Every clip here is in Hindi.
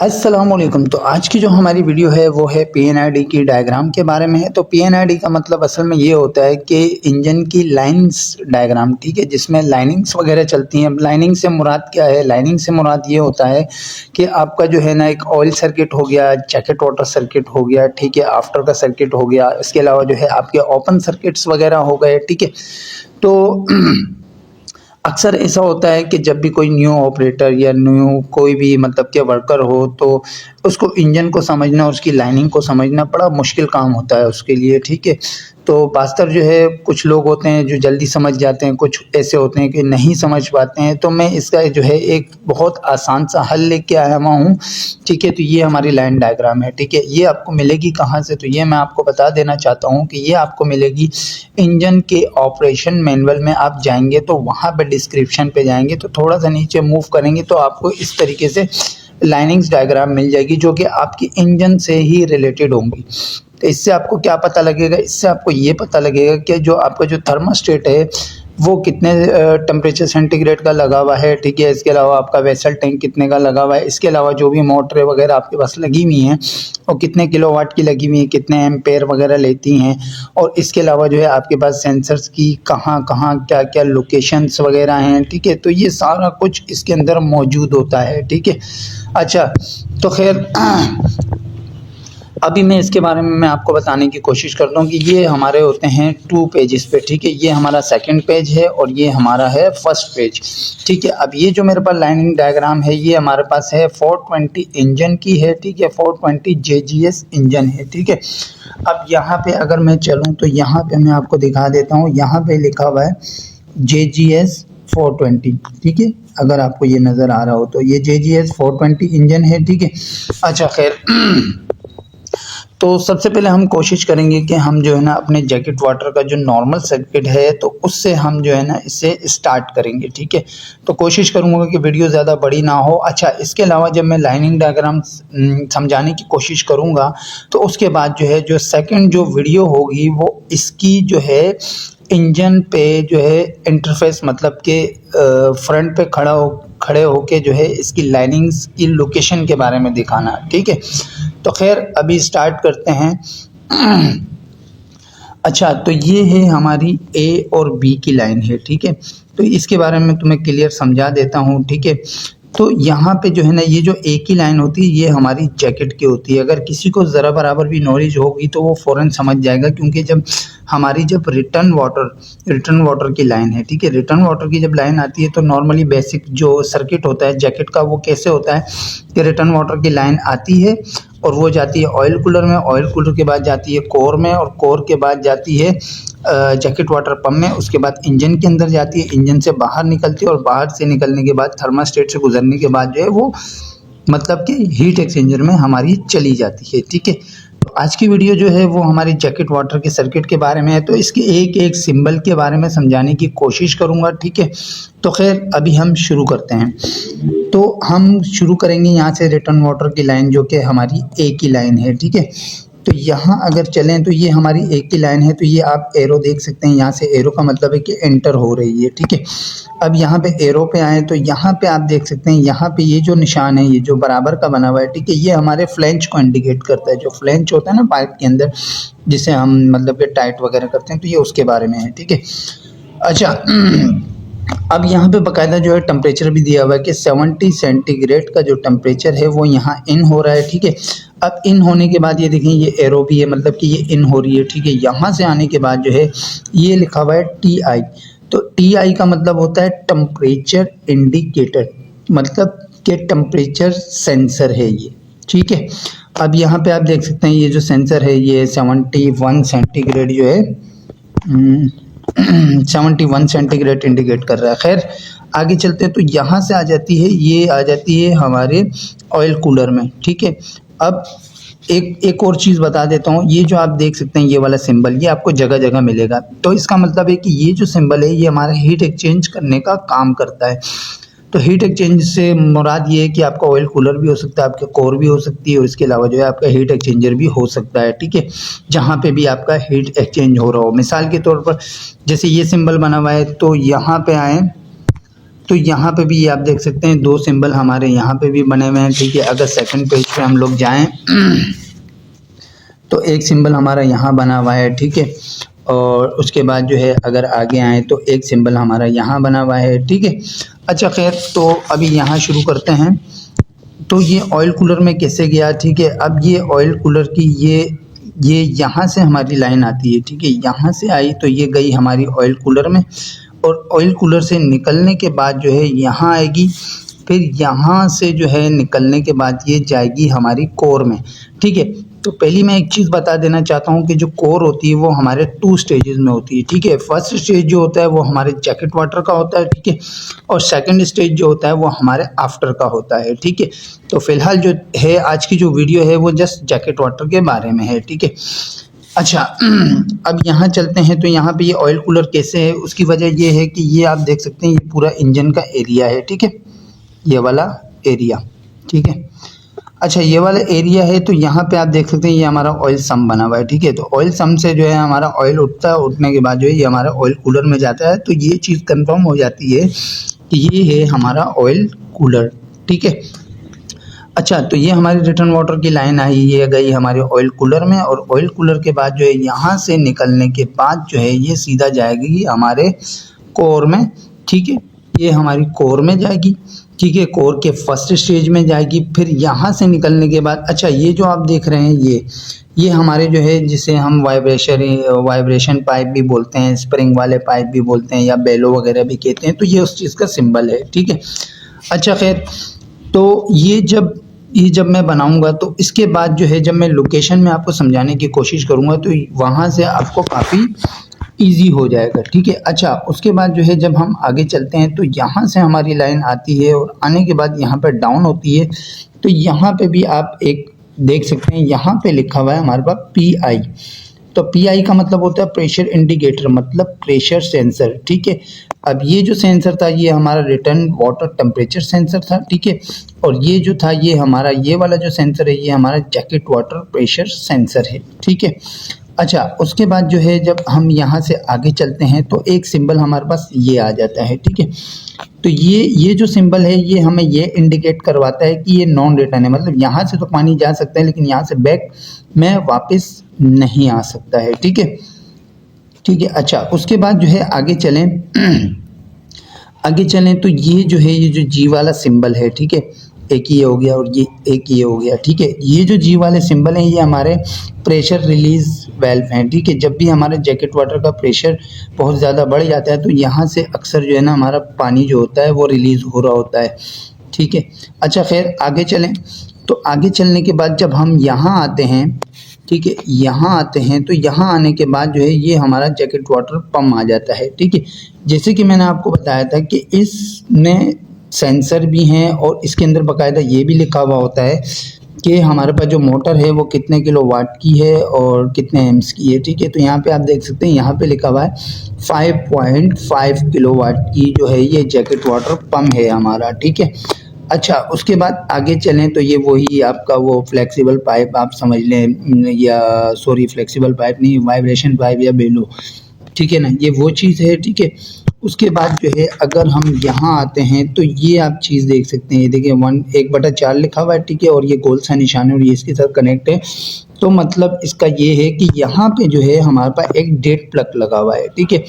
अस्सलामुअलैकुम। तो आज की जो हमारी वीडियो है वो है पीएनआईडी की डायग्राम के बारे में है। तो पीएनआईडी का मतलब असल में ये होता है कि इंजन की लाइंस डायग्राम, ठीक है, जिसमें लाइनिंग्स वगैरह चलती हैं। लाइनिंग से मुराद क्या है? लाइनिंग से मुराद ये होता है कि आपका जो है ना एक ऑयल सर्किट हो गया, जैकेट वाटर सर्किट हो गया, ठीक है, आफ्टर का सर्किट हो गया, इसके अलावा जो है आपके ओपन सर्किट्स वगैरह हो गए, ठीक है। तो अक्सर ऐसा होता है कि जब भी कोई न्यू ऑपरेटर या न्यू कोई भी मतलब के वर्कर हो तो उसको इंजन को समझना, उसकी लाइनिंग को समझना बड़ा मुश्किल काम होता है उसके लिए, ठीक है। तो बास्तर जो है कुछ लोग होते हैं जो जल्दी समझ जाते हैं, कुछ ऐसे होते हैं कि नहीं समझ पाते हैं। तो मैं इसका जो है एक बहुत आसान सा हल लेके आया हुआ हूँ, ठीक है। तो ये हमारी लाइन डायग्राम है, ठीक है। ये आपको मिलेगी कहाँ से? तो ये मैं आपको बता देना चाहता हूँ कि ये आपको मिलेगी इंजन के ऑपरेशन मैनुअल में। आप जाएंगे तो वहाँ पे डिस्क्रिप्शन पे जाएंगे तो थोड़ा सा नीचे मूव करेंगे तो आपको इस तरीके से लाइनिंग्स डायग्राम मिल जाएगी जो कि आपकी इंजन से ही रिलेटेड होंगी। तो इससे आपको क्या पता लगेगा? इससे आपको ये पता लगेगा कि जो आपका जो थर्मास्टेट है वो कितने टेम्परेचर सेंटीग्रेड का लगा हुआ है, ठीक है। इसके अलावा आपका वेसल टैंक कितने का लगा हुआ है, इसके अलावा जो भी मोटरें वगैरह आपके पास लगी हुई हैं और कितने किलोवाट की लगी हुई हैं, कितने एम्पेयर वगैरह लेती हैं। और इसके अलावा जो है आपके पास सेंसर्स की कहाँ कहाँ क्या क्या लोकेशंस वगैरह हैं, ठीक है। तो ये सारा कुछ इसके अंदर मौजूद होता है, ठीक है। अच्छा, तो खैर अभी मैं इसके बारे में मैं आपको बताने की कोशिश करता हूँ कि ये हमारे होते हैं 2 पेजेस पे, ठीक है। ये हमारा सेकंड पेज है और ये हमारा है फर्स्ट पेज, ठीक है। अब ये जो मेरे पास लाइनिंग डायग्राम है ये हमारे पास है 420 इंजन की है, ठीक है। 420 जेजीएस इंजन है, ठीक है। अब यहाँ पे अगर मैं चलूँ तो यहाँ पे मैं आपको दिखा देता हूँ, यहाँ पे लिखा हुआ है जेजीएस 420, ठीक है। अगर आपको ये नज़र आ रहा हो तो ये जेजीएस 420 इंजन है, ठीक है। अच्छा, खैर तो सबसे पहले हम कोशिश करेंगे कि हम जो है ना अपने जैकेट वाटर का जो नॉर्मल सर्किट है तो उससे हम जो है ना इसे स्टार्ट करेंगे, ठीक है। तो कोशिश करूँगा कि वीडियो ज़्यादा बड़ी ना हो। अच्छा, इसके अलावा जब मैं लाइनिंग डायग्राम समझाने की कोशिश करूँगा तो उसके बाद जो है जो सेकंड जो वीडियो होगी वो इसकी जो है इंजन पे जो है इंटरफेस मतलब के फ्रंट पे खड़े होके जो है इसकी लाइनिंग्स की लोकेशन के बारे में दिखाना, ठीक है। तो खैर अभी स्टार्ट करते हैं। अच्छा, तो ये है हमारी ए और बी की लाइन है, ठीक है। तो इसके बारे में तुम्हें क्लियर समझा देता हूँ, ठीक है। तो यहाँ पे जो है ना ये जो ए की लाइन होती है ये हमारी जैकेट की होती है। अगर किसी को ज़रा बराबर भी नॉलेज होगी तो वो फ़ौरन समझ जाएगा, क्योंकि जब रिटर्न वाटर की लाइन है, ठीक है। रिटर्न वाटर की जब लाइन आती है तो नॉर्मली बेसिक जो सर्किट होता है जैकेट का वो कैसे होता है कि रिटर्न वाटर की लाइन आती है और वो जाती है ऑयल कूलर में, ऑयल कूलर के बाद जाती है कोर में और कोर के बाद जाती है जैकेट वाटर पंप में, उसके बाद इंजन के अंदर जाती है, इंजन से बाहर निकलती है और बाहर से निकलने के बाद थर्मास्टेट से गुजरने के बाद जो है वो मतलब कि हीट एक्सचेंजर में हमारी चली जाती है, ठीक है। तो आज की वीडियो जो है वो हमारी जैकेट वाटर के सर्किट के बारे में है, तो इसके एक एक सिंबल के बारे में समझाने की कोशिश करूंगा, ठीक है। तो खैर अभी हम शुरू करते हैं। तो हम शुरू करेंगे यहाँ से रिटर्न वाटर की लाइन जो कि हमारी ए की लाइन है, ठीक है। तो यहाँ अगर चलें तो ये हमारी ए की लाइन है, तो ये आप एरो देख सकते हैं, यहाँ से एरो का मतलब है कि एंटर हो रही है, ठीक है। अब यहाँ पे एरो पे आए तो यहाँ पे आप देख सकते हैं, यहाँ पे ये जो निशान है ये जो बराबर का बना हुआ है, ठीक है, ये हमारे फ्लेंच को इंडिकेट करता है। जो फ्लेंच होता है ना पाइप के अंदर जिसे हम मतलब कि टाइट वगैरह करते हैं, तो ये उसके बारे में है, ठीक है। अच्छा, अब यहाँ पे बाकायदा जो है टेम्परेचर भी दिया हुआ है कि 70 सेंटीग्रेड का जो टेम्परेचर है वो यहाँ इन हो रहा है, ठीक है। अब इन होने के बाद ये देखें ये एरो भी है, मतलब कि ये इन हो रही है, ठीक है। यहाँ से आने के बाद जो है ये लिखा हुआ है TI। तो TI का मतलब होता है टेम्परेचर इंडिकेटर, मतलब कि टेम्परेचर सेंसर है ये, ठीक है। अब यहाँ पे आप देख सकते हैं ये जो सेंसर है ये 71 सेंटीग्रेड जो है 71 सेंटीग्रेड इंडिकेट कर रहा है। खैर आगे चलते हैं तो यहाँ से आ जाती है हमारे ऑयल कूलर में, ठीक है। अब एक और चीज़ बता देता हूँ, ये जो आप देख सकते हैं ये वाला सिंबल ये आपको जगह जगह मिलेगा। तो इसका मतलब है कि ये जो सिंबल है ये हमारा हीट एक्सचेंज करने का काम करता है। तो हीट एक्सचेंज से मुराद ये है कि आपका ऑयल कूलर भी हो सकता है, आपके कोर भी हो सकती है और इसके अलावा जो है आपका हीट एक्सचेंजर भी हो सकता है, ठीक है। जहाँ पे भी आपका हीट एक्सचेंज हो रहा हो, मिसाल के तौर पर जैसे ये सिंबल बना हुआ है तो यहाँ पे आए तो यहाँ पे भी आप देख सकते हैं 2 सिंबल हमारे यहाँ पे भी बने हुए हैं, ठीक है। अगर सेकंड पेज पे हम लोग जाएं तो एक सिंबल हमारा यहाँ बना हुआ है, ठीक है। और उसके बाद जो है अगर आगे आए तो एक सिंबल हमारा यहाँ बना हुआ है, ठीक है। अच्छा खैर, तो अभी यहाँ शुरू करते हैं। तो ये ऑयल कूलर में कैसे गया, ठीक है। अब ये ऑयल कूलर की ये यहाँ से हमारी लाइन आती है, ठीक है। यहाँ से आई तो ये गई हमारी ऑयल कूलर में, और ऑयल कूलर से निकलने के बाद जो है यहाँ आएगी, फिर यहाँ से जो है निकलने के बाद ये जाएगी हमारी कोर में, ठीक है। तो पहली मैं एक चीज़ बता देना चाहता हूँ कि जो कोर होती है वो हमारे 2 स्टेजेस में होती है, ठीक है। फर्स्ट स्टेज जो होता है वो हमारे जैकेट वाटर का होता है, ठीक है। और सेकंड स्टेज जो होता है वो हमारे आफ्टर का होता है, ठीक है। तो फिलहाल जो है आज की जो वीडियो है वो जस्ट जैकेट वाटर के बारे में है, ठीक है। अच्छा, अब यहाँ चलते हैं। तो यहाँ पे ये ऑयल कूलर कैसे है, उसकी वजह ये है कि ये आप देख सकते हैं ये पूरा इंजन का एरिया है, ठीक है। ये वाला एरिया, ठीक है। अच्छा, ये वाला एरिया है तो यहाँ पे आप देख सकते हैं ये हमारा ऑयल सम बना हुआ है, ठीक है। तो ऑयल सम से जो है हमारा ऑयल उठता है, उठने के बाद जो है ये हमारा ऑयल कूलर में जाता है। तो ये चीज़ कंफर्म हो जाती है कि ये है हमारा ऑयल कूलर, ठीक है। अच्छा, तो ये हमारी रिटर्न वाटर की लाइन आई, ये गई हमारे ऑयल कूलर में, और ऑयल कूलर के बाद जो है यहाँ से निकलने के बाद जो है ये सीधा जाएगी हमारे कोर में, ठीक है। ये हमारी कोर में जाएगी, ठीक है। कोर के फर्स्ट स्टेज में जाएगी। फिर यहाँ से निकलने के बाद, अच्छा, ये जो आप देख रहे हैं ये हमारे जो है जिसे हम वाइब्रेशन पाइप भी बोलते हैं, स्प्रिंग वाले पाइप भी बोलते हैं, या बेलो वगैरह भी कहते हैं। तो ये उस चीज़ का सिंबल है, ठीक है। अच्छा खैर, तो ये जब मैं बनाऊंगा तो इसके बाद जो है जब मैं लोकेशन में आपको समझाने की कोशिश करूंगा तो वहाँ से आपको काफ़ी इजी हो जाएगा, ठीक है। अच्छा, उसके बाद जो है जब हम आगे चलते हैं तो यहाँ से हमारी लाइन आती है, और आने के बाद यहाँ पर डाउन होती है। तो यहाँ पे भी आप एक देख सकते हैं, यहाँ पे लिखा हुआ है हमारे पास PI। तो PI का मतलब होता है प्रेशर इंडिकेटर, मतलब प्रेशर सेंसर, ठीक है। अब ये जो सेंसर था ये हमारा रिटर्न वाटर टेम्परेचर सेंसर था, ठीक है। और ये जो था ये हमारा ये वाला जो सेंसर है ये हमारा जैकेट वाटर प्रेशर सेंसर है, ठीक है। अच्छा, उसके बाद जो है जब हम यहाँ से आगे चलते हैं तो एक सिंबल हमारे पास ये आ जाता है, ठीक है। तो ये जो सिंबल है ये हमें ये इंडिकेट करवाता है कि ये नॉन रिटर्न है, मतलब यहाँ से तो पानी जा सकता है लेकिन यहाँ से बैक में वापस नहीं आ सकता है, ठीक है, ठीक है। अच्छा, उसके बाद जो है आगे चलें तो ये जो है ये जो जी वाला सिंबल है, ठीक है। एक ये हो गया और ये एक ये हो गया, ठीक है। ये जो जी वाले सिंबल हैं ये हमारे प्रेशर रिलीज वेल्व हैं, ठीक है। जब भी हमारे जैकेट वाटर का प्रेशर बहुत ज़्यादा बढ़ जाता है तो यहाँ से अक्सर जो है ना हमारा पानी जो होता है वो रिलीज़ हो रहा होता है, ठीक है। अच्छा खैर, आगे चलें। तो आगे चलने के बाद जब हम यहाँ आते हैं, ठीक है, यहाँ आते हैं तो यहाँ आने के बाद जो है ये हमारा जैकेट वाटर पंप आ जाता है, ठीक है। जैसे कि मैंने आपको बताया था कि इसमें सेंसर भी हैं और इसके अंदर बाकायदा ये भी लिखा हुआ होता है कि हमारे पास जो मोटर है वो कितने किलोवाट की है और कितने एम्स की है, ठीक है। तो यहाँ पे आप देख सकते हैं यहाँ पे लिखा हुआ है 5.5 किलोवाट की जो है ये जैकेट वाटर पंप है हमारा, ठीक है। अच्छा, उसके बाद आगे चलें तो ये वही आपका वो फ्लेक्सिबल पाइप आप समझ लें, या सॉरी फ्लेक्सिबल पाइप नहीं, वाइब्रेशन पाइप या बेलो, ठीक है ना, ये वो चीज़ है, ठीक है। उसके बाद जो है अगर हम यहाँ आते हैं तो ये आप चीज़ देख सकते हैं, ये देखिए 1/4 लिखा हुआ है, ठीक है। और ये गोल सा निशान है और ये इसके साथ कनेक्ट है। तो मतलब इसका ये है कि यहाँ पे जो है हमारे पास एक डेड प्लग लगा हुआ है, ठीक है।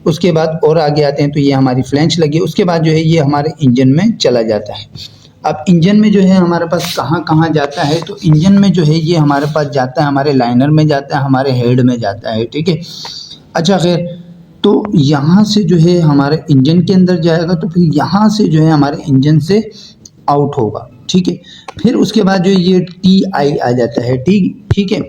उसके बाद और आगे आते हैं तो ये हमारी फ्लैंच लगी है। उसके बाद जो है ये हमारे इंजन में चला जाता है। अब इंजन में जो है हमारे पास कहाँ कहाँ जाता है, तो इंजन में जो है ये हमारे पास जाता है, हमारे लाइनर में जाता है, हमारे हेड में जाता है, ठीक है। अच्छा खैर, तो यहाँ से जो है हमारे इंजन के अंदर जाएगा तो फिर यहाँ से जो है हमारे इंजन से आउट होगा, ठीक है। फिर उसके बाद जो ये TI आ जाता है, ठीक है।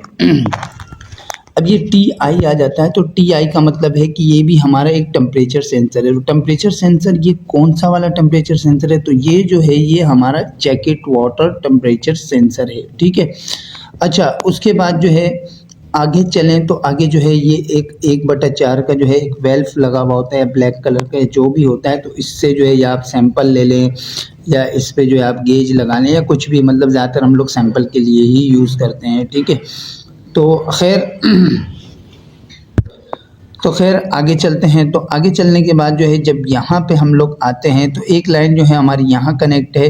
अब ये TI आ जाता है तो TI का मतलब है कि ये भी हमारा एक टेम्परेचर सेंसर है। तो टेम्परेचर सेंसर ये कौन सा वाला टेम्परेचर सेंसर है, तो ये जो है ये हमारा जैकेट वाटर टेम्परेचर सेंसर है, ठीक है। अच्छा, उसके बाद जो है आगे चलें तो आगे जो है ये 1/4 का जो है एक वेल्व लगा हुआ होता है ब्लैक कलर का, जो भी होता है। तो इससे जो है या आप सैंपल ले लें या इस पे जो है आप गेज लगा लें या कुछ भी, मतलब ज़्यादातर हम लोग सैंपल के लिए ही यूज़ करते हैं, ठीक है। तो खैर तो खैर आगे चलते हैं। तो आगे चलने के बाद जो है जब यहाँ पे हम लोग आते हैं तो एक लाइन जो है हमारी यहाँ कनेक्ट है,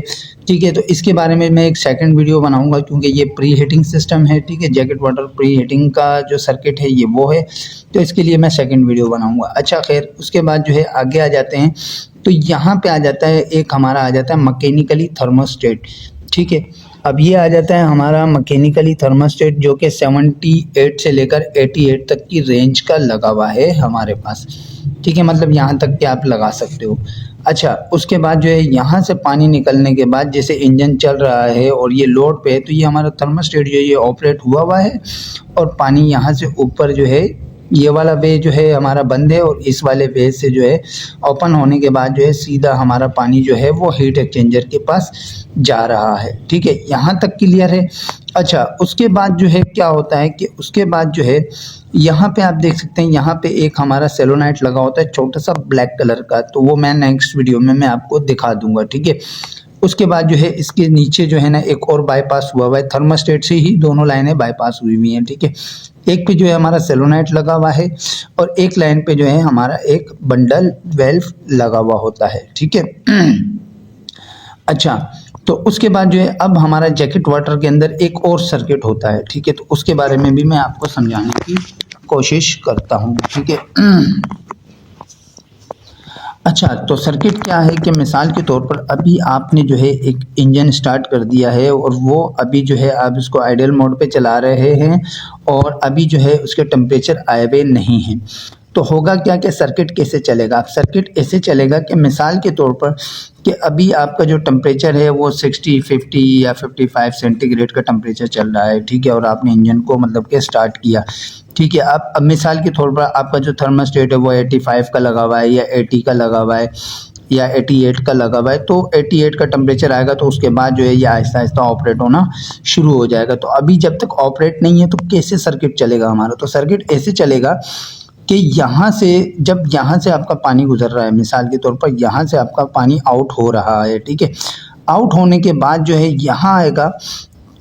ठीक है। तो इसके बारे में मैं एक सेकंड वीडियो बनाऊंगा क्योंकि ये प्री हीटिंग सिस्टम है, ठीक है। जैकेट वाटर प्री हीटिंग का जो सर्किट है ये वो है, तो इसके लिए मैं सेकंड वीडियो बनाऊंगा। अच्छा खैर उसके बाद जो है आगे आ जाते हैं। तो यहाँ पे आ जाता है एक हमारा आ जाता है मैकेनिकली थर्मोस्टेट, ठीक है। अब ये आ जाता है हमारा मैकेनिकली थर्मोस्टेट जो कि 78 से लेकर 88 तक की रेंज का लगा हुआ है हमारे पास, ठीक है। मतलब यहाँ तक के आप लगा सकते हो। अच्छा उसके बाद जो है यहाँ से पानी निकलने के बाद जैसे इंजन चल रहा है और ये लोड पे है तो ये हमारा थर्मोस्टेट जो है ये ऑपरेट हुआ है और पानी यहाँ से ऊपर जो है ये वाला वे जो है हमारा बंद है और इस वाले वे से जो है ओपन होने के बाद जो है सीधा हमारा पानी जो है वो हीट एक्सचेंजर के पास जा रहा है, ठीक है। यहाँ तक क्लियर है। अच्छा उसके बाद जो है क्या होता है कि उसके बाद जो है यहाँ पे आप देख सकते हैं यहाँ पे एक हमारा सेलोनाइट लगा होता है छोटा सा ब्लैक कलर का, तो वो मैं नेक्स्ट वीडियो में मैं आपको दिखा दूंगा, ठीक है। उसके बाद जो है इसके नीचे जो है ना एक और बाईपास हुआ है, थर्मोस्टेट से ही दोनों लाइनें बाईपास हुई हुई हैं, ठीक है। एक पे जो है हमारा सेलोनाइट लगा हुआ है और एक लाइन पे जो है हमारा एक बंडल वेल्व लगा हुआ होता है, ठीक है। अच्छा तो उसके बाद जो है अब हमारा जैकेट वाटर के अंदर एक और सर्किट होता है, ठीक है। तो उसके बारे में भी मैं आपको समझाने की कोशिश करता हूँ, ठीक है। अच्छा तो सर्किट क्या है कि मिसाल के तौर पर अभी आपने जो है एक इंजन स्टार्ट कर दिया है और वो अभी जो है आप इसको आइडल मोड पे चला रहे हैं और अभी जो है उसके टेम्परेचर आए हुए नहीं हैं, तो होगा क्या कि सर्किट कैसे चलेगा। सर्किट ऐसे चलेगा कि मिसाल के तौर पर कि अभी आपका जो टेम्परेचर है वो 60, 50 या 55 सेंटीग्रेड का टेम्परेचर चल रहा है, ठीक है। और आपने इंजन को मतलब कि स्टार्ट किया, ठीक है। अब मिसाल के तौर पर आपका जो थर्मोस्टेट है वो 85 का लगा हुआ है या 80 का लगा हुआ है या 88 का लगा हुआ है, तो 88 का टेम्परेचर आएगा तो उसके बाद जो है ये आहिस्ता आहिस्ता ऑपरेट होना शुरू हो जाएगा। तो अभी जब तक ऑपरेट नहीं है तो कैसे सर्किट चलेगा हमारा, तो सर्किट ऐसे चलेगा कि यहाँ से जब यहाँ से आपका पानी गुजर रहा है, मिसाल के तौर पर यहाँ से आपका पानी आउट हो रहा है, ठीक है। आउट होने के बाद जो है यहाँ आएगा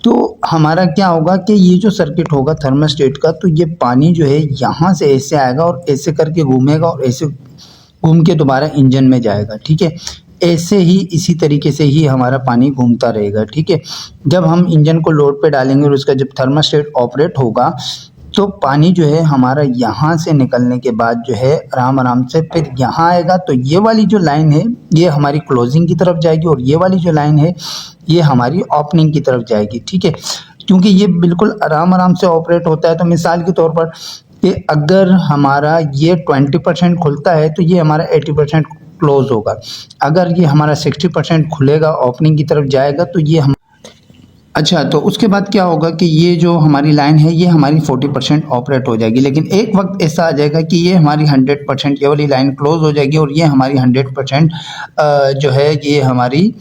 तो हमारा क्या होगा कि ये जो सर्किट होगा थर्मोस्टेट का, तो ये पानी जो है यहाँ से ऐसे आएगा और ऐसे करके घूमेगा और ऐसे घूम के दोबारा इंजन में जाएगा, ठीक है। ऐसे ही इसी तरीके से ही हमारा पानी घूमता रहेगा, ठीक है। जब हम इंजन को लोड पे डालेंगे और उसका जब थर्मोस्टेट ऑपरेट होगा तो पानी जो है हमारा यहाँ से निकलने के बाद जो है आराम आराम से फिर यहाँ आएगा। तो ये वाली जो लाइन है ये हमारी क्लोजिंग की तरफ जाएगी और ये वाली जो लाइन है ये हमारी ओपनिंग की तरफ जाएगी, ठीक है। क्योंकि ये बिल्कुल आराम आराम से ऑपरेट होता है। तो मिसाल के तौर पर कि अगर हमारा ये 20% खुलता है तो ये हमारा 80% क्लोज होगा। अगर ये हमारा 60% खुलेगा ओपनिंग की तरफ जाएगा तो ये हम अच्छा तो उसके बाद क्या होगा कि ये जो हमारी लाइन है ये हमारी 40% ऑपरेट हो जाएगी। लेकिन एक वक्त ऐसा आ जाएगा कि ये हमारी 100% ये वाली लाइन क्लोज हो जाएगी और ये हमारी 100% जो है ये हमारी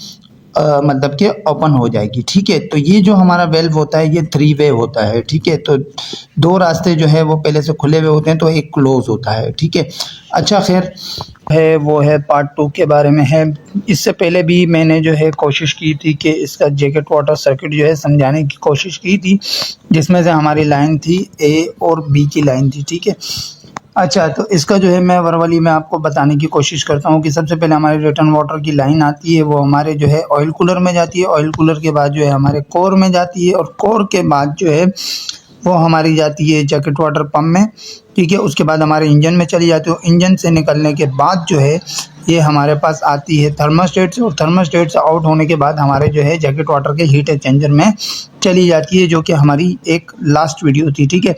मतलब कि ओपन हो जाएगी, ठीक है। तो ये जो हमारा वेल्व होता है ये 3 वे होता है, ठीक है। तो 2 रास्ते जो है वो पहले से खुले हुए होते हैं तो एक क्लोज होता है, ठीक है। अच्छा खैर है वो है पार्ट 2 के बारे में है। इससे पहले भी मैंने जो है कोशिश की थी कि इसका जैकेट वाटर सर्किट जो है समझाने की कोशिश की थी, जिसमें से हमारी लाइन थी ए और बी की लाइन थी, ठीक है। अच्छा तो इसका जो है मैं वर्बली में आपको बताने की कोशिश करता हूँ कि सबसे पहले हमारी रिटर्न वाटर की लाइन आती है, वो हमारे जो है ऑयल कूलर में जाती है। ऑयल कूलर के बाद जो है हमारे कोर में जाती है और कोर के बाद जो है वो हमारी जाती है जैकेट वाटर पंप में, ठीक है। उसके बाद हमारे इंजन में चली जाती है। इंजन से निकलने के बाद जो है ये हमारे पास आती है थर्मोस्टेट से और थर्मोस्टेट से आउट होने के बाद हमारे जो है जैकेट वाटर के हीट एक्सचेंजर में चली जाती है, जो कि हमारी एक लास्ट वीडियो थी, ठीक है।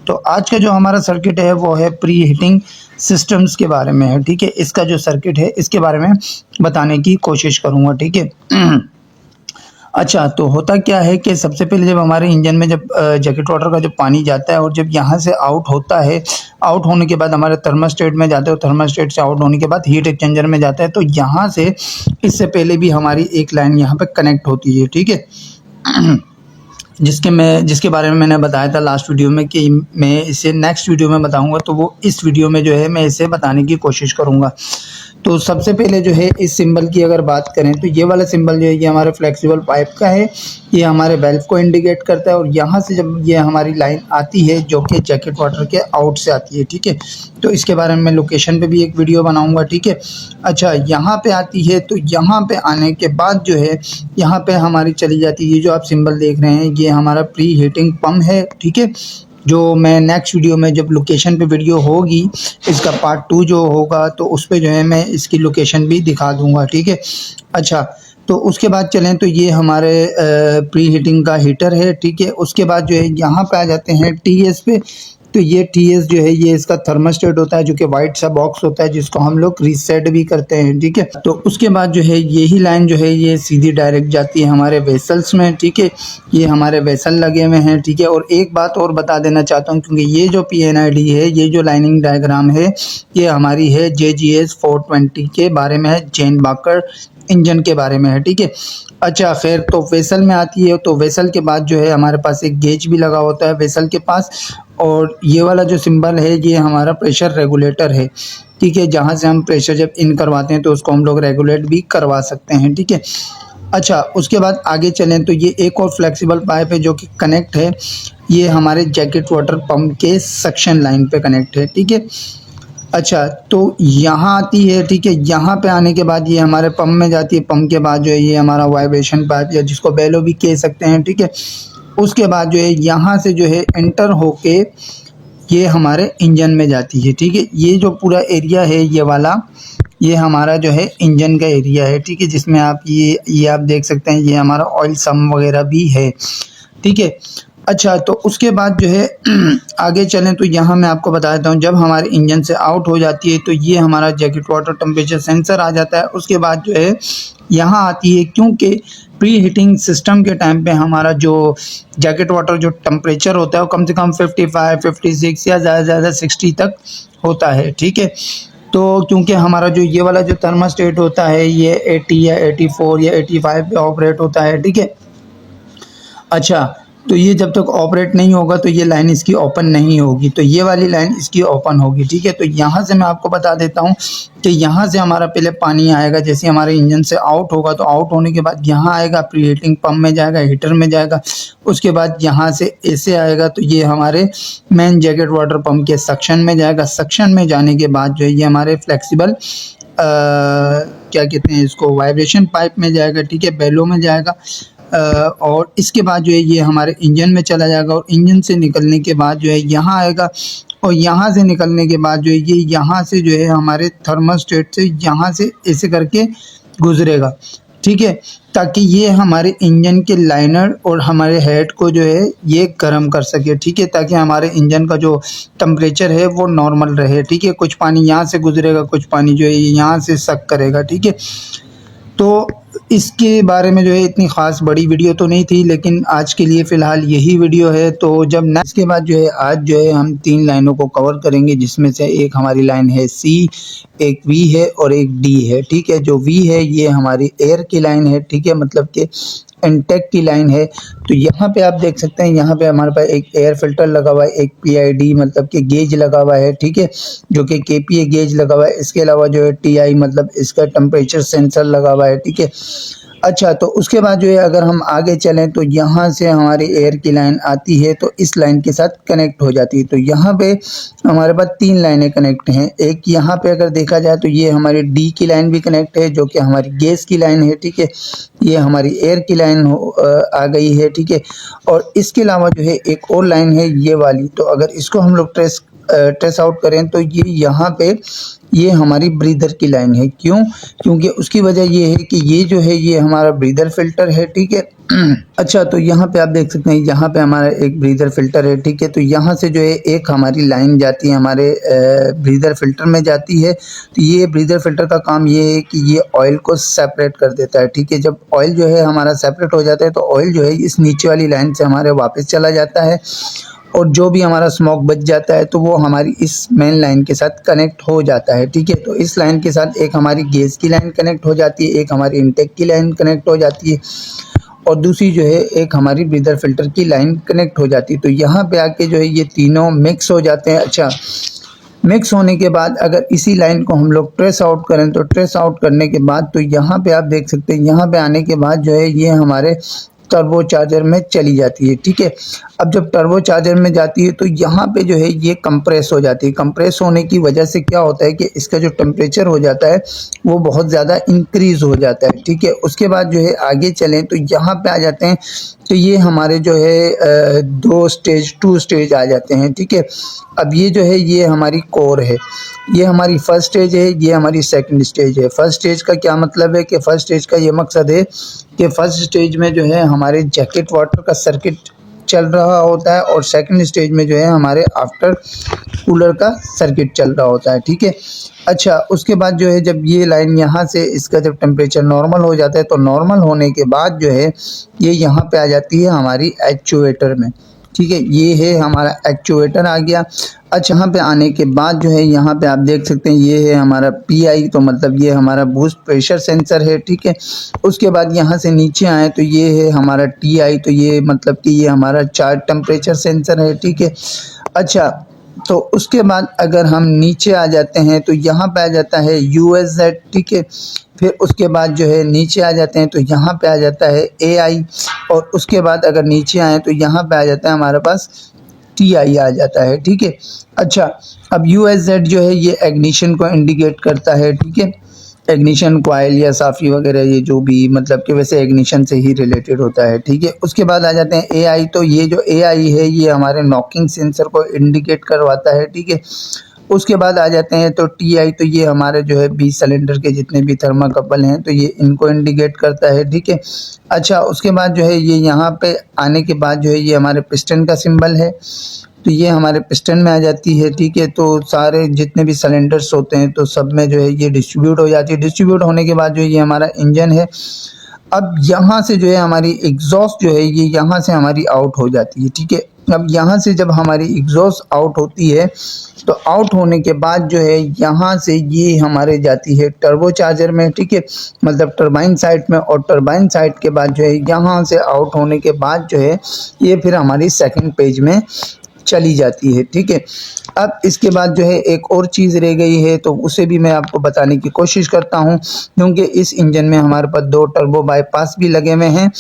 तो आज का जो हमारा सर्किट है वो है प्री हीटिंग सिस्टम्स के बारे में है, ठीक है। इसका जो सर्किट है इसके बारे में बताने की कोशिश करूँगा, ठीक है। अच्छा तो होता क्या है कि सबसे पहले जब हमारे इंजन में जब जैकेट वाटर का जब पानी जाता है और जब यहाँ से आउट होता है, आउट होने के बाद हमारे थर्मोस्टेट में जाते हैं, थर्मोस्टेट से आउट होने के बाद हीट एक्सचेंजर में जाता है। तो यहाँ से इससे पहले भी हमारी एक लाइन यहाँ पे कनेक्ट होती है, ठीक है। जिसके बारे में मैंने बताया था लास्ट वीडियो में कि मैं इसे नेक्स्ट वीडियो में बताऊंगा, तो वो इस वीडियो में जो है मैं इसे बताने की कोशिश करूंगा। तो सबसे पहले जो है इस सिंबल की अगर बात करें तो ये वाला सिंबल जो है ये हमारे फ्लेक्सिबल पाइप का है, ये हमारे वेल्व को इंडिकेट करता है। और यहाँ से जब ये हमारी लाइन आती है जो कि जैकेट वाटर के आउट से आती है, ठीक है, तो इसके बारे में मैं लोकेशन पे भी एक वीडियो बनाऊंगा, ठीक है। अच्छा, यहाँ पे आती है तो यहाँ पे आने के बाद जो है यहाँ पे हमारी चली जाती है, ये जो आप सिंबल देख रहे हैं ये हमारा प्री हीटिंग पंप है, ठीक है, जो मैं नेक्स्ट वीडियो में जब लोकेशन पे वीडियो होगी इसका पार्ट 2 जो होगा तो उस पे जो है मैं इसकी लोकेशन भी दिखा दूंगा, ठीक है। अच्छा, तो उसके बाद चलें तो ये हमारे प्री हीटिंग का हीटर है, ठीक है। उसके बाद जो है यहाँ पे आ जाते हैं टीएस पे। तो ये टीएस जो है ये इसका थर्मोस्टेट होता है जो कि वाइट सा बॉक्स होता है जिसको हम लोग रीसेट भी करते हैं, ठीक है। तो उसके बाद जो है यही लाइन जो है ये सीधी डायरेक्ट जाती है हमारे वेसल्स में, ठीक है। ये हमारे वेसल लगे हुए हैं, ठीक है। और एक बात और बता देना चाहता हूँ क्योंकि ये जो PNID है, ये जो लाइनिंग डायग्राम है ये हमारी है JGS 420 के बारे में है, जेन बाकर इंजन के बारे में है, ठीक है। अच्छा, फिर तो वेसल में आती है, तो वेसल के बाद जो है हमारे पास एक गेज भी लगा होता है वेसल के पास। और ये वाला जो सिंबल है ये हमारा प्रेशर रेगुलेटर है, ठीक है, जहाँ से हम प्रेशर जब इन करवाते हैं तो उसको हम लोग रेगुलेट भी करवा सकते हैं, ठीक है। अच्छा, उसके बाद आगे चलें तो ये एक और फ्लेक्सिबल पाइप है जो कि कनेक्ट है, ये हमारे जैकेट वाटर पंप के सक्शन लाइन पे कनेक्ट है, ठीक है। अच्छा, तो यहाँ आती है, ठीक है, यहाँ पे आने के बाद ये हमारे पंप में जाती है, पंप के बाद जो है ये हमारा वाइब्रेशन पाइप या जिसको बेलो भी कह सकते हैं, ठीक है। उसके बाद जो है यहाँ से जो है एंटर होके ये हमारे इंजन में जाती है, ठीक है। ये जो पूरा एरिया है ये वाला ये हमारा जो है इंजन का एरिया है, ठीक है, जिसमें आप ये आप देख सकते हैं ये हमारा ऑयल सम वगैरह भी है, ठीक है। अच्छा, तो उसके बाद जो है आगे चलें तो यहाँ मैं आपको बता देता हूँ जब हमारे इंजन से आउट हो जाती है तो ये हमारा जैकेट वाटर टेम्परेचर सेंसर आ जाता है। उसके बाद जो है यहाँ आती है, क्योंकि प्री हीटिंग सिस्टम के टाइम पे हमारा जो जैकेट वाटर जो टेम्परेचर होता है वो कम से कम 55, 56 या ज़्यादा से ज़्यादा 60 तक होता है, ठीक है। तो क्योंकि हमारा जो ये वाला जो थर्मास्टेट होता है ये 80 या 84 या 85 पे ऑपरेट होता है, ठीक है। अच्छा, तो ये जब तक ऑपरेट नहीं होगा तो ये लाइन इसकी ओपन नहीं होगी, तो ये वाली लाइन इसकी ओपन होगी, ठीक है। तो यहाँ से मैं आपको बता देता हूँ कि यहाँ से हमारा पहले पानी आएगा, जैसे हमारे इंजन से आउट होगा तो आउट होने के बाद यहाँ आएगा, प्री हीटिंग पंप में जाएगा, हीटर में जाएगा। उसके बाद यहाँ से ऐसे आएगा तो ये हमारे मेन जैकेट वाटर पंप के सक्शन में जाएगा। सक्शन में जाने के बाद जो है ये हमारे फ्लेक्सिबल क्या कहते हैं इसको वाइब्रेशन पाइप में जाएगा, ठीक है, बेलो में जाएगा। और इसके बाद जो है ये हमारे इंजन में चला जाएगा और इंजन से निकलने के बाद जो है यहाँ आएगा और यहाँ से निकलने के बाद जो है ये यहाँ से जो है हमारे थर्मोस्टेट से यहाँ से ऐसे करके गुजरेगा, ठीक है, ताकि ये हमारे इंजन के लाइनर और हमारे हेड को जो है ये गर्म कर सके, ठीक है, ताकि हमारे इंजन का जो टेम्परेचर है वो नॉर्मल रहे, ठीक है। कुछ पानी यहाँ से गुजरेगा, कुछ पानी जो है यहाँ से सक करेगा, ठीक है। तो इसके बारे में जो है इतनी ख़ास बड़ी वीडियो तो नहीं थी, लेकिन आज के लिए फ़िलहाल यही वीडियो है। तो जब नेक्स्ट के बाद जो है आज जो है हम 3 लाइनों को कवर करेंगे, जिसमें से एक हमारी लाइन है C, एक V है और एक D है, ठीक है। जो V है ये हमारी एयर की लाइन है, ठीक है, मतलब कि इनटेक की लाइन है। तो यहाँ पे आप देख सकते हैं यहाँ पे हमारे पास एक एयर फिल्टर लगा हुआ है, एक PID मतलब कि गेज लगा हुआ है, ठीक है, जो कि KPA गेज लगा हुआ है। इसके अलावा जो है TI मतलब इसका टेम्परेचर सेंसर लगा हुआ है, ठीक है। अच्छा, तो उसके बाद जो है अगर हम आगे चलें तो यहाँ से हमारी एयर की लाइन आती है तो इस लाइन के साथ कनेक्ट हो जाती है। तो यहाँ पे हमारे पास 3 लाइनें कनेक्ट हैं। एक यहाँ पे अगर देखा जाए तो ये हमारी D की लाइन भी कनेक्ट है जो कि हमारी गैस की लाइन है, ठीक है। ये हमारी एयर की लाइन आ गई है, ठीक है। और इसके अलावा जो है एक और लाइन है ये वाली, तो अगर इसको हम लोग ट्रेस आउट करें तो ये यहाँ पे ये हमारी ब्रीदर की लाइन है। क्यों? क्योंकि उसकी वजह ये है कि ये जो है ये हमारा ब्रीदर फिल्टर है, ठीक है। अच्छा, तो यहाँ पे आप देख सकते हैं यहाँ पे हमारा एक ब्रीदर फिल्टर है, ठीक है। तो यहाँ से जो है एक हमारी लाइन जाती है हमारे ब्रीदर फिल्टर में जाती है। तो ये ब्रीदर फिल्टर का काम ये है कि ये ऑयल को सेपरेट कर देता है, ठीक है। जब ऑयल जो है हमारा सेपरेट हो जाता है तो ऑयल जो है इस नीचे वाली लाइन से हमारे वापस चला जाता है और जो भी हमारा स्मोक बच जाता है तो वो हमारी इस मेन लाइन के साथ कनेक्ट हो जाता है, ठीक है। तो इस लाइन के साथ एक हमारी गैस की लाइन कनेक्ट हो जाती है, एक हमारी इनटेक की लाइन कनेक्ट हो जाती है और दूसरी जो है एक हमारी ब्रीदर फिल्टर की लाइन कनेक्ट हो जाती है। तो यहाँ पे आके जो है ये तीनों मिक्स हो जाते हैं। अच्छा, मिक्स होने के बाद अगर इसी लाइन को हम लोग ट्रेस आउट करें तो ट्रेस आउट करने के बाद तो यहाँ पे आप देख सकते हैं, यहाँ पे आने के बाद जो है ये हमारे टर्बो चार्जर में चली जाती है। ठीक है, अब जब टर्बो चार्जर में जाती है तो यहाँ पे जो है ये कंप्रेस हो जाती है। कंप्रेस होने की वजह से क्या होता है कि इसका जो टेम्परेचर हो जाता है वो बहुत ज़्यादा इंक्रीज़ हो जाता है। ठीक है, उसके बाद जो है आगे चलें तो यहाँ पे आ जाते हैं तो ये हमारे जो है टू स्टेज आ जाते हैं। ठीक है, अब ये जो है ये हमारी कोर है, ये हमारी फर्स्ट स्टेज है, ये हमारी सेकंड स्टेज है। फर्स्ट स्टेज का क्या मतलब है कि फर्स्ट स्टेज का ये मकसद है कि फर्स्ट स्टेज में जो है हमारे जैकेट वाटर का सर्किट चल रहा होता है और सेकंड स्टेज में जो है हमारे आफ्टर कूलर का सर्किट चल रहा होता है। ठीक है, अच्छा उसके बाद जो है जब ये लाइन यहाँ से इसका जब टेम्परेचर नॉर्मल हो जाता है तो नॉर्मल होने के बाद जो है ये यहाँ पे आ जाती है हमारी एक्चुएटर में। ठीक है, ये है हमारा एक्चुएटर आ गया। अच्छा यहाँ पे आने के बाद जो है यहाँ पे आप देख सकते हैं ये है हमारा PI, तो मतलब ये हमारा बूस्ट प्रेशर सेंसर है। ठीक है, उसके बाद यहाँ से नीचे आए तो ये है हमारा TI, तो ये मतलब कि ये हमारा चार्ज टेम्परेचर सेंसर है। ठीक है, अच्छा तो उसके बाद अगर हम नीचे आ जाते हैं तो यहाँ पे आ जाता है USZ। ठीक है, फिर उसके बाद जो है नीचे आ जाते हैं तो यहाँ पे आ जाता है AI, और उसके बाद अगर नीचे आए तो यहाँ पे आ जाता है हमारे पास TI आ जाता है। ठीक है, अच्छा अब USZ जो है ये एग्निशन को इंडिकेट करता है। ठीक है, एग्निशन कॉइल या साफ़ी वगैरह ये जो भी मतलब कि वैसे एग्निशन से ही रिलेटेड होता है। ठीक है, उसके बाद आ जाते हैं AI, तो ये जो AI है ये हमारे नॉकिंग सेंसर को इंडिकेट करवाता है। ठीक है, उसके बाद आ जाते हैं तो TI, तो ये हमारे जो है 20 सिलेंडर के जितने भी थर्माकपल हैं तो ये इनको इंडिकेट करता है। ठीक है, अच्छा उसके बाद जो है ये यहाँ पे आने के बाद जो है ये हमारे पिस्टन का सिंबल है, तो ये हमारे पिस्टन में आ जाती है। ठीक है, तो सारे जितने भी सिलेंडर्स होते हैं तो सब में जो है ये डिस्ट्रीब्यूट हो जाती है। डिस्ट्रीब्यूट होने के बाद जो ये हमारा इंजन है, अब यहाँ से जो है हमारी एग्जॉस्ट जो है ये यहाँ से हमारी आउट हो जाती है। ठीक है, अब यहाँ से जब हमारी एग्जॉस्ट आउट होती है तो आउट होने के बाद जो है यहाँ से ये हमारे जाती है टर्बो चार्जर में। ठीक है, मतलब टरबाइन साइड में, और टरबाइन साइड के बाद जो है यहाँ से आउट होने के बाद जो है ये फिर हमारी सेकंड पेज में चली जाती है। ठीक है, अब इसके बाद जो है एक और चीज़ रह गई है तो उसे भी मैं आपको बताने की कोशिश करता हूं, क्योंकि इस इंजन में हमारे पास 2 टर्बो बाईपास भी लगे हुए हैं।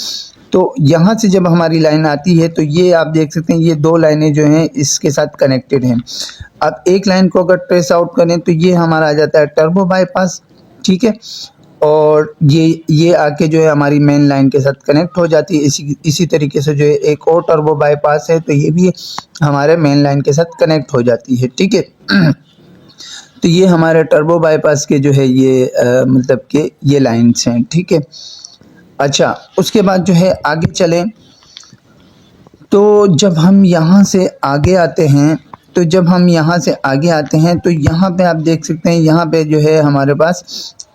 तो यहाँ से जब हमारी लाइन आती है तो ये आप देख सकते हैं ये 2 लाइनें जो हैं इसके साथ कनेक्टेड हैं। अब एक लाइन को अगर ट्रेस आउट करें तो ये हमारा आ जाता है टर्बो बाईपास। ठीक है, और ये आके जो है हमारी मेन लाइन के साथ कनेक्ट हो जाती है। इसी तरीके से जो है एक और टर्बो बाईपास है तो ये भी हमारे मेन लाइन के साथ कनेक्ट हो जाती है। ठीक है, तो ये हमारे टर्बो बाईपास के जो है ये मतलब कि ये लाइन्स हैं। ठीक है, अच्छा उसके बाद जो है आगे चलें तो जब हम यहाँ से आगे आते हैं तो यहाँ पे आप देख सकते हैं यहाँ पे जो है हमारे पास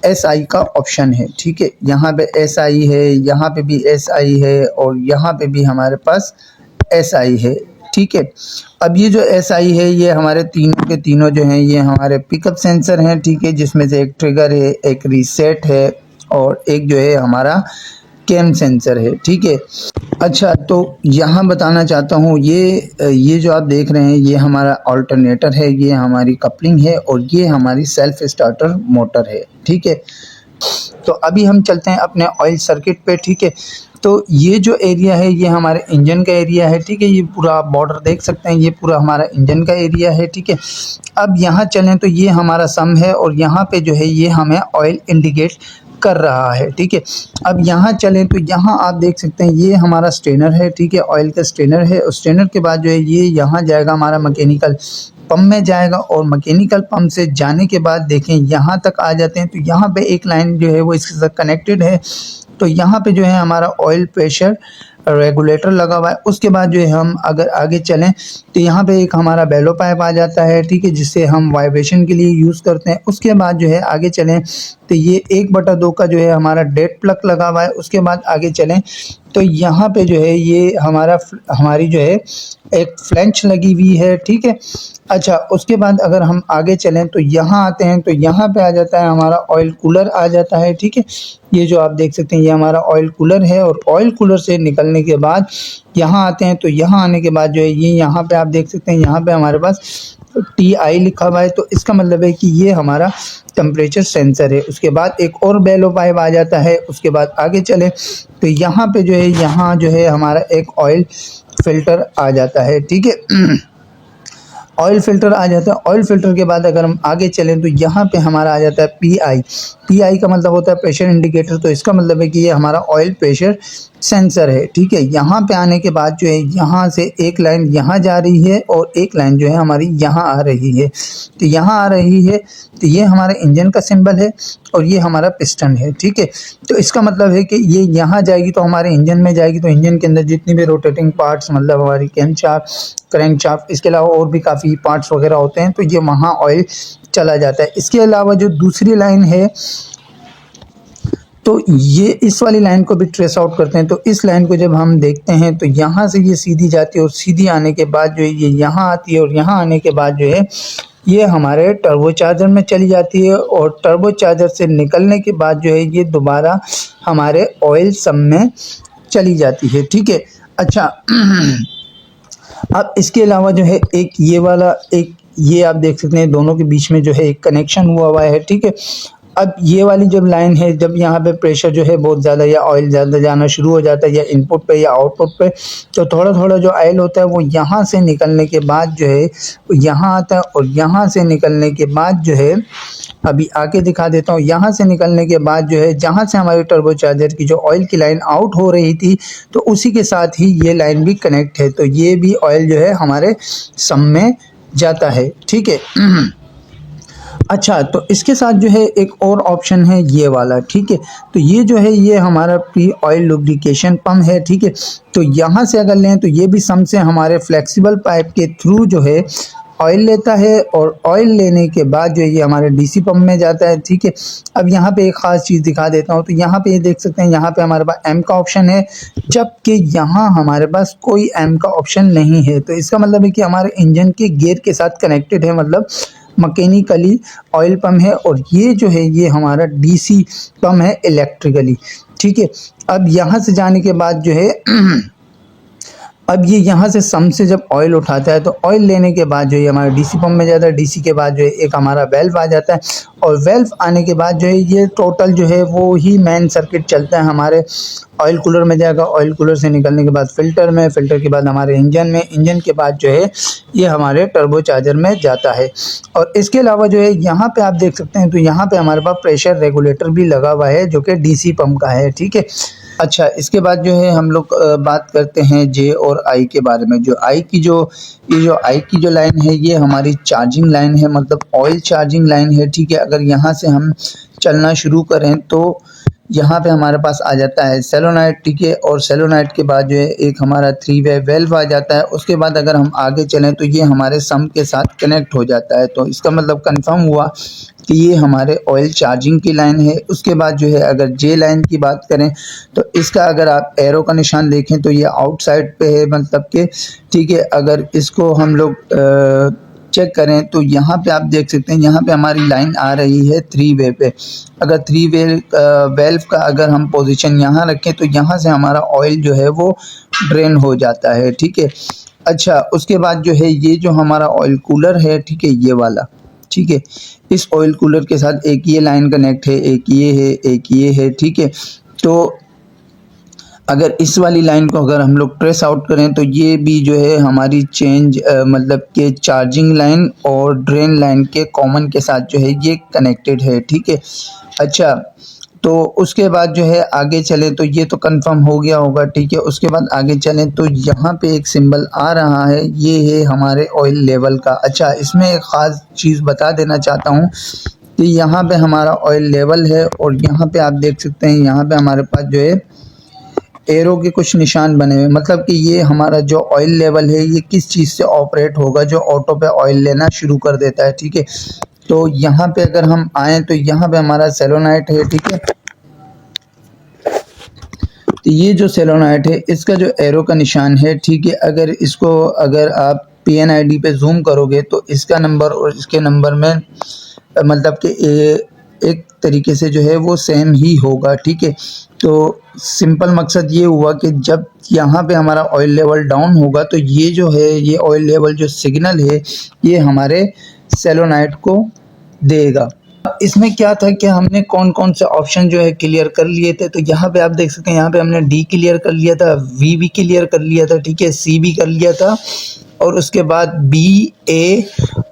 SI का ऑप्शन है। ठीक है, यहाँ पे SI है, यहाँ पे भी SI है, और यहाँ पे भी हमारे पास SI है। ठीक है, अब ये जो SI है ये हमारे तीनों के तीनों जो हैं ये हमारे पिकअप सेंसर हैं। ठीक है, जिसमें से एक ट्रिगर है, एक रीसेट है, और एक जो है हमारा कैम सेंसर है। ठीक है, अच्छा तो यहाँ बताना चाहता हूँ ये जो आप देख रहे हैं ये हमारा अल्टरनेटर है, ये हमारी कपलिंग है, और ये हमारी सेल्फ स्टार्टर मोटर है। ठीक है, तो अभी हम चलते हैं अपने ऑयल सर्किट पे। ठीक है, तो ये जो एरिया है ये हमारे इंजन का एरिया है। ठीक है, ये पूरा बॉर्डर देख सकते हैं, ये पूरा हमारा इंजन का एरिया है। ठीक है, अब यहाँ चलें तो ये हमारा सम है, और यहाँ पे जो है ये हमें ऑयल इंडिकेट कर रहा है। ठीक है, अब यहाँ चलें तो यहाँ आप देख सकते हैं ये हमारा स्ट्रेनर है। ठीक है, ऑयल का स्ट्रेनर है, और स्ट्रेनर के बाद जो है ये यहाँ जाएगा हमारा मैकेनिकल पंप में जाएगा, और मैकेनिकल पंप से जाने के बाद देखें यहाँ तक आ जाते हैं तो यहाँ पे एक लाइन जो है वो इसके साथ कनेक्टेड है। तो यहाँ पे जो है हमारा ऑयल प्रेशर रेगुलेटर लगा हुआ है। उसके बाद जो है हम अगर आगे चलें तो यहाँ पे एक हमारा बेलो पाइप आ जाता है। ठीक है, जिससे हम वाइब्रेशन के लिए यूज़ करते हैं। उसके बाद जो है आगे चलें तो ये 1/2 का जो है हमारा डेड प्लग लगा हुआ है। उसके बाद आगे चलें तो यहाँ पे जो है ये हमारी जो है एक फ्लेंच लगी हुई है, ठीक है। अच्छा, उसके बाद अगर हम आगे चलें तो यहाँ आते हैं, तो यहाँ पे आ जाता है हमारा ऑयल कूलर आ जाता है, ठीक है। ये जो आप देख सकते हैं ये हमारा ऑयल कूलर है, और ऑयल कूलर से निकलने के बाद यहाँ आते हैं, तो यहाँ आने के बाद जो है ये यहाँ पे आप देख सकते हैं यहाँ पे हमारे पास TI लिखा हुआ है, तो इसका मतलब है कि ये हमारा टेम्परेचर सेंसर है। उसके बाद एक और बेलो पाइप आ जाता है। उसके बाद आगे चले तो यहाँ पे जो है यहाँ जो है हमारा एक ऑयल फिल्टर आ जाता है, ठीक है। ऑयल फिल्टर आ जाता है। ऑयल फिल्टर के बाद अगर हम आगे चलें तो यहाँ पे हमारा आ जाता है PI का मतलब होता है प्रेशर इंडिकेटर, तो इसका मतलब है कि ये हमारा ऑयल प्रेशर सेंसर है, ठीक है। यहाँ पे आने के बाद जो है यहाँ से एक लाइन यहाँ जा रही है और एक लाइन जो है हमारी यहाँ आ रही है, तो यहाँ आ रही है तो ये हमारे इंजन का सिंबल है और ये हमारा पिस्टन है, ठीक है। तो इसका मतलब है कि ये यहाँ जाएगी तो हमारे इंजन में जाएगी, तो इंजन के अंदर जितनी भी रोटेटिंग पार्ट्स मतलब हमारी क्रैंकशाफ्ट इसके अलावा और भी काफ़ी पार्ट्स वगैरह होते हैं, तो ये वहाँ ऑयल चला जाता है। इसके अलावा जो दूसरी लाइन है तो ये इस वाली लाइन को भी ट्रेस आउट करते हैं। तो इस लाइन को जब हम देखते हैं तो यहाँ से ये सीधी जाती है और सीधी आने के बाद जो है ये यहाँ आती है और यहाँ आने के बाद जो है ये हमारे टर्बोचार्जर में चली जाती है और टर्बोचार्जर से निकलने के बाद जो है ये दोबारा हमारे ऑयल सम में चली जाती है, ठीक है। अच्छा, अब इसके अलावा जो है एक ये वाला ये आप देख सकते हैं दोनों के बीच में जो है एक कनेक्शन हुआ है, ठीक है। अब ये वाली जब लाइन है, जब यहाँ पे प्रेशर जो है बहुत ज़्यादा या ऑयल ज़्यादा जाना शुरू हो जाता है या इनपुट पे या आउटपुट पे, तो थोड़ा थोड़ा जो ऑयल होता है वो यहाँ से निकलने के बाद जो है यहाँ आता है और यहाँ से निकलने के बाद जो है अभी आगे दिखा देता हूँ। यहाँ से निकलने के बाद जो है जहाँ से हमारी टर्बोचार्जर की जो ऑयल की लाइन आउट हो रही थी तो उसी के साथ ही ये लाइन भी कनेक्ट है, तो ये भी ऑयल जो है हमारे सम में जाता है, ठीक है। अच्छा, तो इसके साथ जो है एक और ऑप्शन है ये वाला, ठीक है। तो ये जो है ये हमारा प्री ऑयल लुब्रिकेशन पंप है, ठीक है। तो यहाँ से अगर लें तो ये भी सम से हमारे फ्लेक्सिबल पाइप के थ्रू जो है ऑयल लेता है और ऑयल लेने के बाद जो है ये हमारे DC पंप में जाता है, ठीक है। अब यहाँ पे एक ख़ास चीज़ दिखा देता हूँ, तो यहाँ पे ये देख सकते हैं यहाँ पे हमारे पास M का ऑप्शन है, जबकि यहाँ हमारे पास कोई M का ऑप्शन नहीं है। तो इसका मतलब है कि हमारे इंजन के गियर के साथ कनेक्टेड है, मतलब मैकेनिकली ऑयल पंप है, और ये जो है ये हमारा DC पंप है इलेक्ट्रिकली, ठीक है। अब यहाँ से जाने के बाद जो है अब ये यहाँ से सम से जब ऑयल उठाता है तो ऑयल लेने के बाद जो है हमारा DC पंप में जाता है। DC के बाद जो है एक हमारा वेल्व आ जाता है और वेल्व आने के बाद जो है ये टोटल जो है वो ही मेन सर्किट चलता है, हमारे ऑयल कूलर में जाएगा, ऑयल कूलर से निकलने के बाद फिल्टर में, फिल्टर के बाद हमारे इंजन में, इंजन के बाद जो है ये हमारे टर्बोचार्जर में जाता है। और इसके अलावा जो है यहाँ पे आप देख सकते हैं तो यहाँ पे हमारे पास प्रेशर रेगुलेटर भी लगा हुआ है जो कि DC पंप का है, ठीक है। अच्छा, इसके बाद जो है हम लोग बात करते हैं J और I के बारे में। जो I की जो लाइन है ये हमारी चार्जिंग लाइन है, मतलब ऑयल चार्जिंग लाइन है, ठीक है। अगर यहाँ से हम चलना शुरू करें तो यहाँ पे हमारे पास आ जाता है सेलोनाइट, ठीक है। और सेलोनाइट के बाद जो है एक हमारा 3-वे वेल्व आ जाता है। उसके बाद अगर हम आगे चलें तो ये हमारे सम के साथ कनेक्ट हो जाता है, तो इसका मतलब कंफर्म हुआ कि ये हमारे ऑयल चार्जिंग की लाइन है। उसके बाद जो है अगर J लाइन की बात करें तो इसका अगर आप एरो का निशान देखें तो ये आउटसाइड पे है, मतलब कि ठीक है। अगर इसको हम लोग चेक करें तो यहाँ पे आप देख सकते हैं यहाँ पे हमारी लाइन आ रही है 3-वे पे। अगर 3-वे वेल्व का अगर हम पोजीशन यहाँ रखें तो यहाँ से हमारा ऑयल जो है वो ड्रेन हो जाता है, ठीक है। अच्छा, उसके बाद जो है ये जो हमारा ऑयल कूलर है, ठीक है, ये वाला, ठीक है। इस ऑयल कूलर के साथ एक ये लाइन कनेक्ट है, एक ये है, एक ये है, ठीक है। तो अगर इस वाली लाइन को अगर हम लोग ट्रेस आउट करें तो ये भी जो है हमारी मतलब के चार्जिंग लाइन और ड्रेन लाइन के कॉमन के साथ जो है ये कनेक्टेड है, ठीक है। अच्छा, तो उसके बाद जो है आगे चले तो ये तो कंफर्म हो गया होगा, ठीक है। उसके बाद आगे चलें तो यहाँ पे एक सिंबल आ रहा है, ये है हमारे ऑयल लेवल का। अच्छा, इसमें एक ख़ास चीज़ बता देना चाहता हूँ कि यहाँ पे हमारा ऑयल लेवल है और यहाँ पे आप देख सकते हैं यहाँ पे हमारे पास जो है एरो के कुछ निशान बने हुए, मतलब कि ये हमारा जो ऑयल लेवल है ये किस चीज़ से ऑपरेट होगा, जो ऑटो पे ऑयल लेना शुरू कर देता है, ठीक है। तो यहाँ पे अगर हम आएँ तो यहाँ पे हमारा सेलोनाइट है, ठीक है। तो ये जो सेलोनाइट है इसका जो एरो का निशान है, ठीक है, अगर आप PNID पे जूम करोगे तो इसका नंबर और इसके नंबर में मतलब कि एक तरीके से जो है वो सेम ही होगा, ठीक है। तो सिंपल मकसद ये हुआ कि जब यहाँ पे हमारा ऑयल लेवल डाउन होगा तो ये जो है ये ऑयल लेवल जो सिग्नल है ये हमारे सेलोनाइट को देगा। इसमें क्या था कि हमने कौन कौन से ऑप्शन जो है क्लियर कर लिए थे। तो यहाँ पे आप देख सकते हैं, यहाँ पे हमने डी क्लियर कर लिया था, वी भी क्लियर कर लिया था, ठीक है, सी भी कर लिया था, और उसके बाद बी, ए,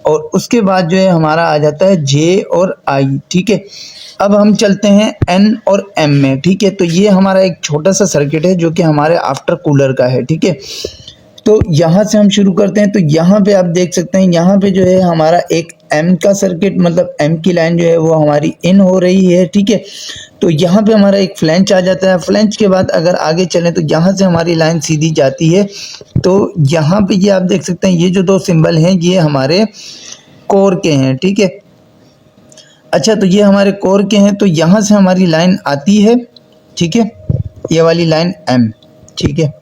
और उसके बाद जो है हमारा आ जाता है जे और आई, ठीक है। अब हम चलते हैं एन और एम में, ठीक है। तो ये हमारा एक छोटा सा सर्किट है जो कि हमारे आफ्टर कूलर का है, ठीक है। तो यहाँ से हम शुरू करते हैं। तो यहाँ पे आप देख सकते हैं, यहाँ पे जो है हमारा एक एम का सर्किट, मतलब एम की लाइन जो है वो हमारी इन हो रही है, ठीक है। तो यहाँ पे हमारा एक फ्लैंच आ जाता है। फ्लैंच के बाद अगर आगे चलें तो यहाँ से हमारी लाइन सीधी जाती है। तो यहाँ पे ये आप देख सकते हैं, ये जो दो सिंबल हैं ये हमारे कोर के हैं, ठीक है। अच्छा, तो ये हमारे कोर के हैं। तो यहाँ से हमारी लाइन आती है, ठीक है, ये वाली लाइन एम, ठीक है।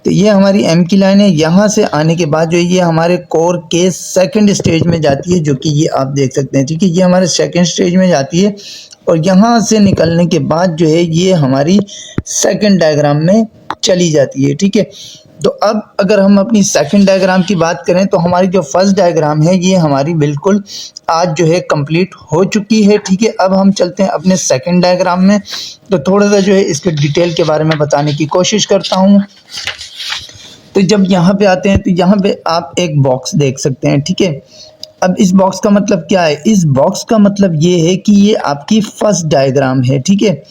तो ये हमारी एम की लाइन है। यहाँ से आने के बाद जो है ये हमारे कोर के सेकंड स्टेज में जाती है, जो कि ये आप देख सकते हैं, ठीक है। ये हमारे सेकंड स्टेज में जाती है और यहाँ से निकलने के बाद जो है ये हमारी सेकंड डायग्राम में चली जाती है, ठीक है। तो अब अगर हम अपनी सेकंड डायग्राम की बात करें तो हमारी जो फर्स्ट डायग्राम है ये हमारी बिल्कुल आज जो है कंप्लीट हो चुकी है, ठीक है। अब हम चलते हैं अपने सेकंड डायग्राम में। तो थोड़ा सा जो है इसके डिटेल के बारे में बताने की कोशिश करता हूँ। तो जब यहाँ पे आते हैं तो यहाँ पे आप एक बॉक्स देख सकते हैं, ठीक है। अब इस बॉक्स का मतलब क्या है? इस बॉक्स का मतलब ये है कि ये आपकी फर्स्ट डायग्राम है, ठीक है।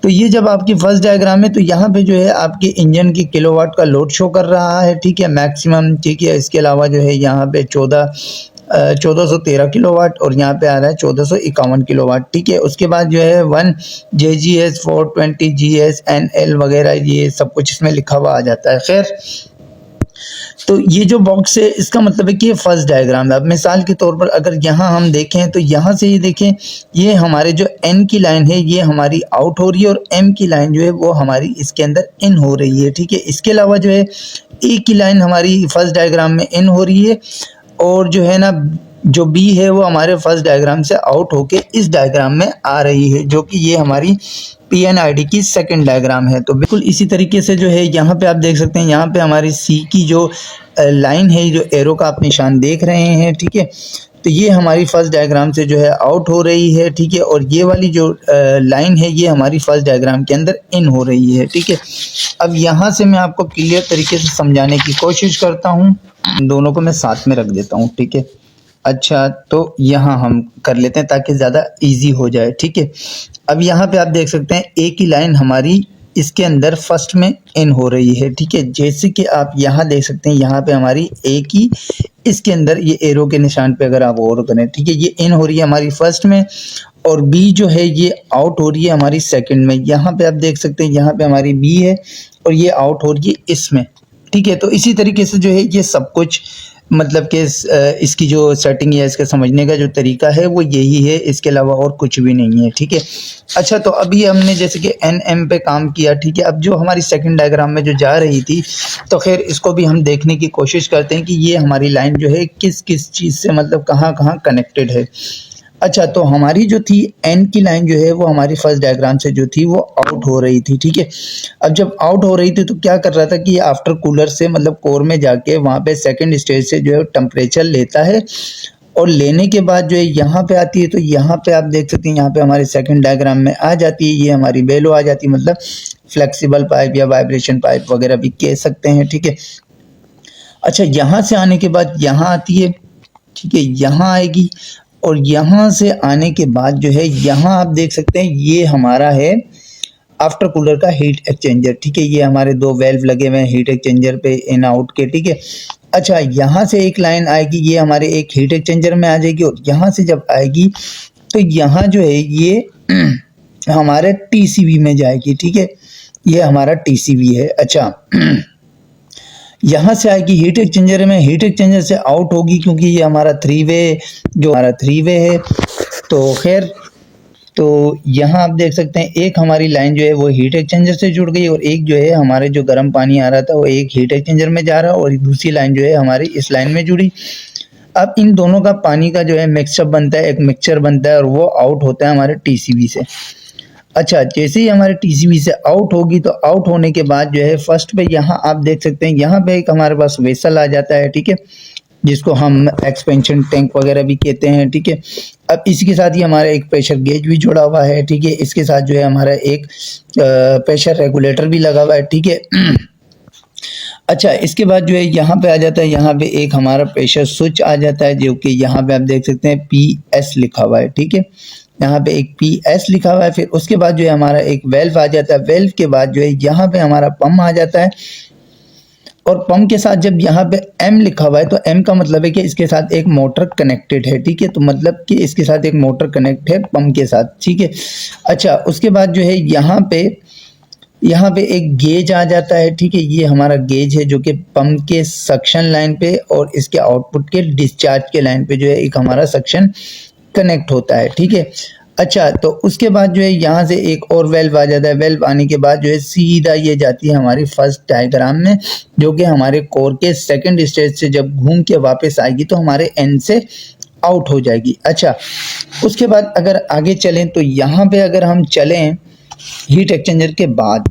तो ये जब आपकी फर्स्ट डायग्राम है तो यहाँ पे जो है आपके इंजन की किलोवाट का लोड शो कर रहा है, ठीक है, मैक्सिमम, ठीक है। इसके अलावा जो है यहाँ पे 1413 किलोवाट और यहाँ पे आ रहा है 1451 किलोवाट, ठीक है। उसके बाद जो है 1 JGS 420 GS NL वगैरह ये सब कुछ इसमें लिखा हुआ आ जाता है। खैर, तो ये जो बॉक्स है इसका मतलब है कि ये फर्स्ट डायग्राम है। अब मिसाल के तौर पर अगर यहाँ हम देखें तो यहाँ से ये देखें, ये हमारे जो एन की लाइन है ये हमारी आउट हो रही है और एम की लाइन जो है वो हमारी इसके अंदर इन हो रही है, ठीक है। इसके अलावा जो है ए की लाइन हमारी फर्स्ट डायग्राम में इन हो रही है और जो है ना जो बी है वो हमारे फर्स्ट डायग्राम से आउट होके इस डायग्राम में आ रही है, जो कि ये हमारी PNID की सेकंड डायग्राम है। तो बिल्कुल इसी तरीके से जो है यहाँ पे आप देख सकते हैं, यहाँ पे हमारी सी की जो लाइन है, जो एरो का आप निशान देख रहे हैं, ठीक है। तो ये हमारी फर्स्ट डायग्राम से जो है आउट हो रही है, ठीक है। और ये वाली जो लाइन है ये हमारी फर्स्ट डायग्राम के अंदर इन हो रही है, ठीक है। अब यहाँ से मैं आपको क्लियर तरीके से समझाने की कोशिश करता हूँ। दोनों को मैं साथ में रख देता हूँ, ठीक है। अच्छा, तो यहाँ हम कर लेते हैं ताकि ज़्यादा इजी हो जाए, ठीक है। अब यहाँ पे आप देख सकते हैं ए की लाइन हमारी इसके अंदर फर्स्ट में इन हो रही है, ठीक है। जैसे कि आप यहाँ देख सकते हैं, यहाँ पे हमारी ए की इसके अंदर ये एरो के निशान पे अगर आप और करें, ठीक है, ये इन हो रही है हमारी फर्स्ट में और बी जो है ये आउट हो रही है हमारी सेकंड में। यहाँ पे आप देख सकते हैं, यहाँ पे हमारी बी है और ये आउट हो रही है इसमें, ठीक है। तो इसी तरीके से जो है ये सब कुछ मतलब कि इसकी जो सेटिंग है, इसके समझने का जो तरीका है वो यही है, इसके अलावा और कुछ भी नहीं है, ठीक है। अच्छा, तो अभी हमने जैसे कि NM पे काम किया, ठीक है। अब जो हमारी सेकंड डायग्राम में जो जा रही थी, तो खैर इसको भी हम देखने की कोशिश करते हैं कि ये हमारी लाइन जो है किस किस चीज़ से मतलब कहाँ कहाँ कनेक्टेड है। अच्छा, तो हमारी जो थी एन की लाइन जो है वो हमारी फर्स्ट डायग्राम से जो थी वो आउट हो रही थी, ठीक है। अब जब आउट हो रही थी तो क्या कर रहा था कि ये आफ्टर कूलर से मतलब कोर में जाके वहाँ पे सेकंड स्टेज से जो है टेम्परेचर लेता है और लेने के बाद जो है यहाँ पे आती है। तो यहाँ पे आप देख सकते हैं, यहाँ पे हमारे सेकंड डायग्राम में आ जाती है, ये हमारी बेलो आ जाती है, मतलब फ्लेक्सिबल पाइप या वाइब्रेशन पाइप वगैरह भी कह सकते हैं, ठीक है। अच्छा, यहाँ से आने के बाद यहाँ आती है, ठीक है, यहाँ आएगी और यहाँ से आने के बाद जो है यहाँ आप देख सकते हैं ये हमारा है आफ्टर कूलर का हीट एक्सचेंजर, ठीक है। ये हमारे दो वेल्व लगे हुए हैं हीट एक्सचेंजर पे इन आउट के, ठीक है। अच्छा, यहाँ से एक लाइन आएगी, ये हमारे एक हीट एक्सचेंजर में आ जाएगी और यहाँ से जब आएगी तो यहाँ जो है ये हमारे TCV में जाएगी, ठीक है। ये हमारा TCV है। अच्छा, यहाँ से आएगी हीट एक्सचेंजर में, हीट एक्सचेंजर से आउट होगी क्योंकि ये हमारा थ्री वे है। तो खैर तो यहाँ आप देख सकते हैं एक हमारी लाइन जो है वो हीट एक्सचेंजर से जुड़ गई और एक जो है हमारे जो गर्म पानी आ रहा था वो एक हीट एक्सचेंजर में जा रहा है और दूसरी लाइन जो है हमारी इस लाइन में जुड़ी। अब इन दोनों का पानी का जो है मिक्सअप बनता है, एक मिक्सचर बनता है और वो आउट होता है हमारे टीसीबी से। अच्छा, जैसे ही हमारे टीसीबी से आउट होगी तो आउट होने के बाद जो है फर्स्ट पे यहाँ आप देख सकते हैं यहाँ पे एक हमारे पास वेसल आ जाता है, ठीक है, जिसको हम एक्सपेंशन टैंक वगैरह भी कहते हैं, ठीक है। अब इसके साथ ही हमारा एक प्रेशर गेज भी जुड़ा हुआ है, ठीक है। इसके साथ जो है हमारा एक प्रेशर रेगुलेटर भी लगा हुआ है, ठीक है। अच्छा, इसके बाद जो है यहाँ पे आ जाता है, यहाँ पे एक हमारा प्रेशर स्विच आ जाता है जो कि यहाँ पे आप देख सकते हैं PS लिखा हुआ है, ठीक है। यहाँ पे एक PS लिखा हुआ है। फिर उसके बाद जो है हमारा एक वेल्व आ जाता है। वेल्व के बाद जो है यहाँ पे हमारा पंप आ जाता है और पंप के साथ जब यहाँ पे M लिखा हुआ है तो M का मतलब है कि इसके साथ एक मोटर कनेक्टेड है, ठीक है। तो मतलब कि इसके साथ एक मोटर कनेक्ट है पंप के साथ, ठीक है। अच्छा, उसके बाद जो है यहाँ पे एक गेज आ जाता है, ठीक है। ये हमारा गेज है जो कि पंप के सक्शन लाइन पे और इसके आउटपुट के डिस्चार्ज के लाइन पे जो है एक हमारा सक्शन कनेक्ट होता है, ठीक है। अच्छा, तो उसके बाद जो है यहाँ से एक और वेल्व आ जाता है। वेल्व आने के बाद जो है सीधा ये जाती है हमारी फर्स्ट डायग्राम में, जो कि हमारे कोर के सेकंड स्टेज से जब घूम के वापस आएगी तो हमारे एंड से आउट हो जाएगी। अच्छा, उसके बाद अगर आगे चलें तो यहाँ पे अगर हम चलें हीट एक्सचेंजर के बाद,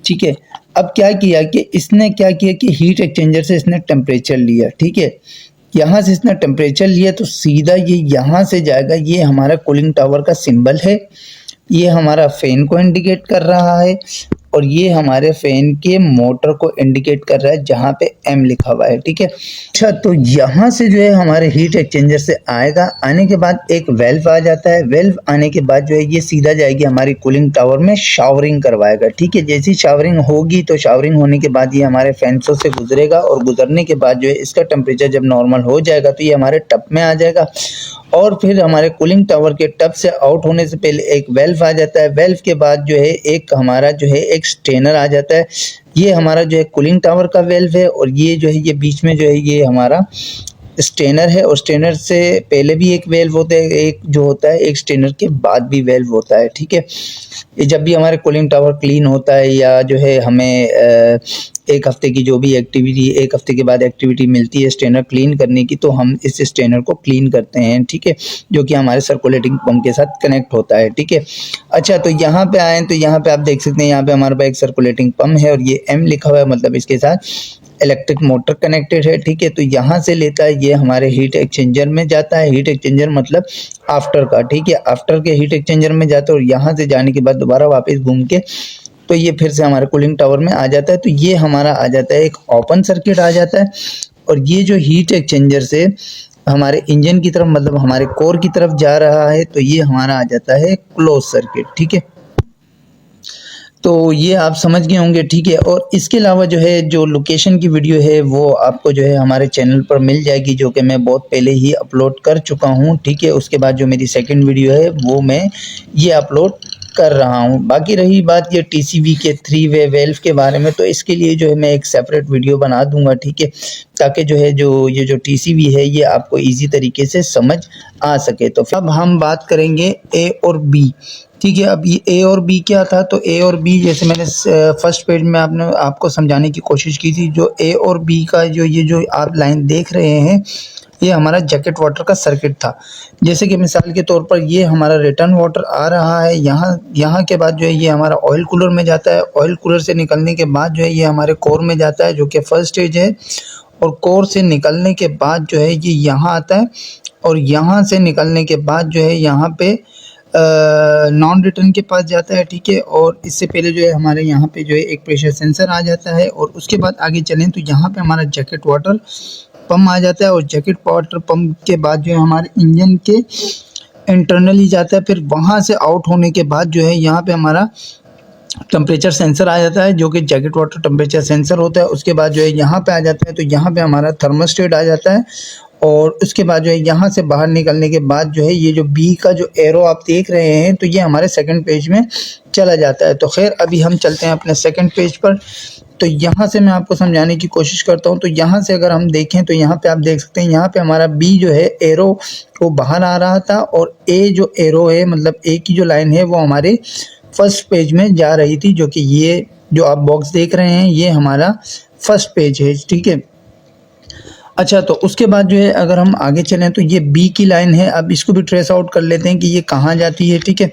ठीक है। अब क्या किया कि इसने क्या किया कि हीट एक्सचेंजर से इसने टेम्परेचर लिया, ठीक है। यहाँ से इसने टेम्परेचर लिया तो सीधा ये यहाँ से जाएगा। ये हमारा कूलिंग टावर का सिंबल है, ये हमारा फैन को इंडिकेट कर रहा है और ये हमारे फैन के मोटर को इंडिकेट कर रहा है जहाँ पे M लिखा हुआ है, ठीक है। अच्छा, तो यहाँ से जो है हमारे हीट एक्सचेंजर से आएगा। आने के बाद एक वेल्व आ जाता है। वेल्व आने के बाद जो है ये सीधा जाएगी हमारी कूलिंग टावर में, शावरिंग करवाएगा, ठीक है। जैसी शावरिंग होगी तो शावरिंग होने के बाद ये हमारे फैंसों से गुजरेगा और गुजरने के बाद जो है इसका टेम्परेचर जब नॉर्मल हो जाएगा तो ये हमारे टब में आ जाएगा और फिर हमारे कूलिंग टावर के टब से आउट होने से पहले एक वेल्व आ जाता है। वेल्व के बाद जो है एक हमारा जो है एक स्ट्रेनर आ जाता है। ये हमारा जो है कूलिंग टावर का वेल्व है और ये जो है ये बीच में जो है ये हमारा स्ट्रेनर है और स्ट्रेनर से पहले भी एक वेल्व होता है, एक जो होता है एक स्ट्रेनर के बाद भी वेल्व होता है, ठीक है। ये जब भी हमारे कूलिंग टावर क्लीन होता है या जो है हमें एक हफ्ते की जो भी एक्टिविटी, एक हफ्ते के बाद एक्टिविटी मिलती है स्ट्रेनर क्लीन करने की, तो हम इस स्ट्रेनर को क्लीन करते हैं, ठीक है, जो कि हमारे सर्कुलेटिंग पंप के साथ कनेक्ट होता है, ठीक है। अच्छा, तो यहाँ पे आए तो यहाँ पे आप देख सकते हैं यहाँ पे हमारे पास एक सर्कुलेटिंग पंप है और ये M लिखा हुआ है, मतलब इसके साथ इलेक्ट्रिक मोटर कनेक्टेड है, ठीक है। तो यहाँ से लेता है ये हमारे हीट एक्सचेंजर में जाता है। हीट एक्सचेंजर मतलब आफ्टर का, ठीक है। आफ्टर के हीट एक्सचेंजर में जाता है और यहाँ से जाने के बाद दोबारा वापस घूम के तो ये फिर से हमारे कूलिंग टावर में आ जाता है। तो ये हमारा आ जाता है एक ओपन सर्किट आ जाता है और ये जो हीट एक्सचेंजर से हमारे इंजन की तरफ मतलब हमारे कोर की तरफ जा रहा है तो ये हमारा आ जाता है क्लोज सर्किट, ठीक है। तो ये आप समझ गए होंगे, ठीक है। और इसके अलावा जो है जो लोकेशन की वीडियो है वो आपको जो है हमारे चैनल पर मिल जाएगी, जो कि मैं बहुत पहले ही अपलोड कर चुका हूँ, ठीक है। उसके बाद जो मेरी सेकंड वीडियो है वो मैं ये अपलोड कर रहा हूँ। बाकी रही बात ये टीसीबी के 3 वे वेल्व के बारे में, तो इसके लिए जो है मैं एक सेपरेट वीडियो बना दूंगा, ठीक है, ताकि जो है ये जो टीसीबी है ये आपको इजी तरीके से समझ आ सके। तो अब हम बात करेंगे A और B, ठीक है। अब ये A और B क्या था, तो A और B जैसे मैंने फर्स्ट पेज में आपको समझाने की कोशिश की थी। जो A और B का जो आप लाइन देख रहे हैं ये हमारा जैकेट वाटर का सर्किट था। जैसे कि मिसाल के तौर पर ये हमारा रिटर्न वाटर आ रहा है, यहाँ के बाद जो है ये हमारा ऑयल कूलर में जाता है। ऑयल कूलर से निकलने के बाद जो है ये हमारे कोर में जाता है, जो कि फर्स्ट स्टेज है। और कोर से निकलने के बाद जो है ये यहाँ आता है और यहाँ से निकलने के बाद जो है यहाँ पे नॉन रिटर्न के पास जाता है, ठीक है। और इससे पहले जो है हमारे यहाँ पे जो है एक प्रेशर सेंसर आ जाता है और उसके बाद आगे चलें तो यहाँ पे हमारा जैकेट वाटर पंप आ जाता है और जैकेट वाटर पंप के बाद जो है हमारे इंजन के इंटरनली जाता है। फिर वहाँ से आउट होने के बाद जो है यहाँ पे हमारा टेम्परेचर सेंसर आ जाता है जो कि जैकेट वाटर टेम्परेचर सेंसर होता है। उसके बाद जो है यहाँ पे आ जाता है, तो यहाँ पे हमारा थर्मोस्टेट आ जाता है। और उसके बाद जो है यहाँ से बाहर निकलने के बाद जो है ये जो बी का जो एरो आप देख रहे हैं, तो ये हमारे सेकंड पेज में चला जाता है। तो खैर अभी हम चलते हैं अपने सेकंड पेज पर। तो यहाँ से मैं आपको समझाने की कोशिश करता हूँ। तो यहाँ से अगर हम देखें तो यहाँ पे आप देख सकते हैं, यहाँ पे हमारा बी जो है एरो वो बाहर आ रहा था, और ए जो एरो है मतलब ए की जो लाइन है वो हमारे फर्स्ट पेज में जा रही थी, जो कि ये जो आप बॉक्स देख रहे हैं ये हमारा फर्स्ट पेज है, ठीक है। अच्छा, तो उसके बाद जो है अगर हम आगे चलें तो ये बी की लाइन है। अब इसको भी ट्रेस आउट कर लेते हैं कि ये कहाँ जाती है, ठीक है।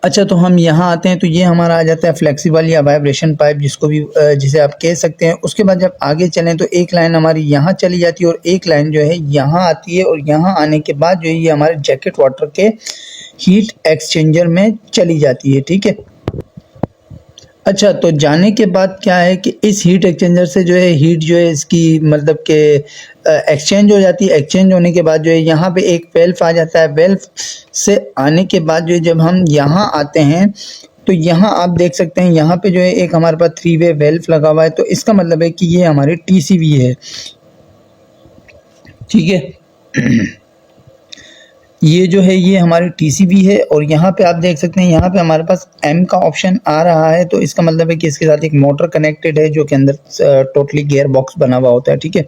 अच्छा, तो हम यहाँ आते हैं तो ये हमारा आ जाता है फ्लेक्सिबल या वाइब्रेशन पाइप, जिसको भी जिसे आप कह सकते हैं। उसके बाद जब आगे चलें तो एक लाइन हमारी यहाँ चली जाती है और एक लाइन जो है यहाँ आती है, और यहाँ आने के बाद जो है ये हमारे जैकेट वाटर के हीट एक्सचेंजर में चली जाती है, ठीक है। अच्छा, तो जाने के बाद क्या है कि इस हीट एक्सचेंजर से जो है हीट जो है इसकी मतलब के एक्सचेंज हो जाती है। एक्सचेंज होने के बाद जो है यहाँ पे एक वेल्व आ जाता है। वेल्व से आने के बाद जो है जब हम यहाँ आते हैं तो यहाँ आप देख सकते हैं यहाँ पे जो है एक हमारे पास 3 वे वेल्व लगा हुआ है। तो इसका मतलब है कि ये हमारी TCV है, ठीक है। ये जो है ये हमारी TCV है, और यहाँ पे आप देख सकते हैं यहाँ पे हमारे पास M का ऑप्शन आ रहा है। तो इसका मतलब है कि इसके साथ एक मोटर कनेक्टेड है जो कि अंदर टोटली गियर बॉक्स बना हुआ होता है, ठीक है।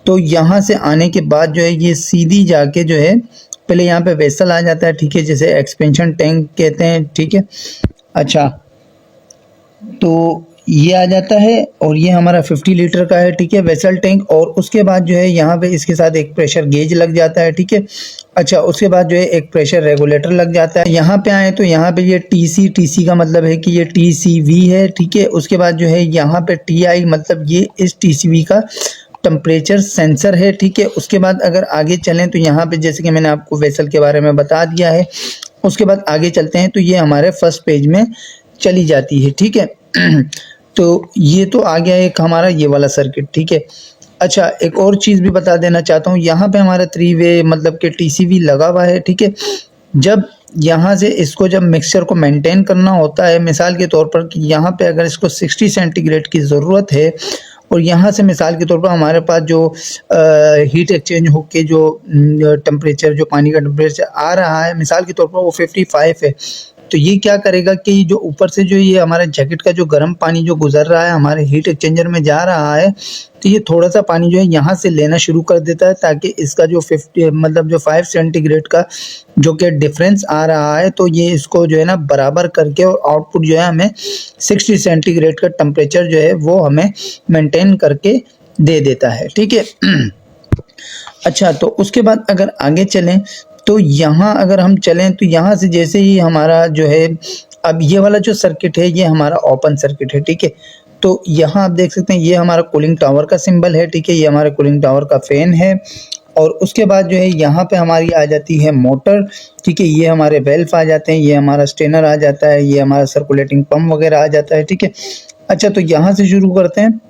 तो यहाँ से आने के बाद जो है ये सीधी जाके जो है पहले यहाँ पे वेसल आ जाता है, ठीक है, जैसे एक्सपेंशन टैंक कहते हैं, ठीक है। अच्छा, तो ये आ जाता है और ये हमारा 50 लीटर का है, ठीक है, वेसल टैंक। और उसके बाद जो है यहाँ पे इसके साथ एक प्रेशर गेज लग जाता है, ठीक है। अच्छा, उसके बाद जो है एक प्रेशर रेगुलेटर लग जाता है। यहाँ पे आए तो यहाँ पे ये TC का मतलब है कि ये TCV है, ठीक है। उसके बाद जो है यहाँ पे TI मतलब ये इस TCV का टेम्परेचर सेंसर है, ठीक है। उसके बाद अगर आगे चलें तो यहाँ पे जैसे कि मैंने आपको वेसल के बारे में बता दिया है। उसके बाद आगे चलते हैं तो ये हमारे फर्स्ट पेज में चली जाती है, ठीक है। तो ये तो आ गया एक हमारा ये वाला सर्किट, ठीक है। अच्छा, एक और चीज़ भी बता देना चाहता हूँ, यहाँ पे हमारा 3 वे मतलब कि TCV लगा हुआ है, ठीक है। जब यहाँ से इसको जब मिक्सचर को मेंटेन करना होता है, मिसाल के तौर पर कि यहाँ पे अगर इसको 60 सेंटीग्रेड की ज़रूरत है, और यहाँ से मिसाल के तौर पर हमारे पास जो हीट एक्सचेंज होके जो टेम्परेचर जो पानी का टेम्परेचर आ रहा है मिसाल के तौर पर वो 55 है, तो ये क्या करेगा कि जो ऊपर से जो ये हमारा जैकेट का जो गर्म पानी जो गुजर रहा है हमारे हीट एक्सचेंजर में जा रहा है, तो ये थोड़ा सा पानी जो है यहाँ से लेना शुरू कर देता है, ताकि इसका जो 50 मतलब जो 5 सेंटीग्रेड का जो कि डिफरेंस आ रहा है, तो ये इसको जो है ना बराबर करके और आउटपुट जो है हमें 60 सेंटीग्रेड का टेम्परेचर जो है वो हमें मेंटेन करके दे देता है, ठीक है। अच्छा, तो उसके बाद अगर आगे चलें तो यहाँ अगर हम चलें तो यहाँ से जैसे ही हमारा जो है अब ये वाला जो सर्किट है ये हमारा ओपन सर्किट है, ठीक है। तो यहाँ आप देख सकते हैं ये हमारा कूलिंग टावर का सिंबल है, ठीक है, ये हमारा कूलिंग टावर का फैन है। और उसके बाद जो है यहाँ पे हमारी आ जाती है मोटर, ठीक है, ये हमारे वेल्व आ जाते हैं, ये हमारा स्टेनर आ जाता है, ये हमारा सर्कुलेटिंग पंप वगैरह आ जाता है, ठीक है। अच्छा, तो यहाँ से शुरू करते हैं।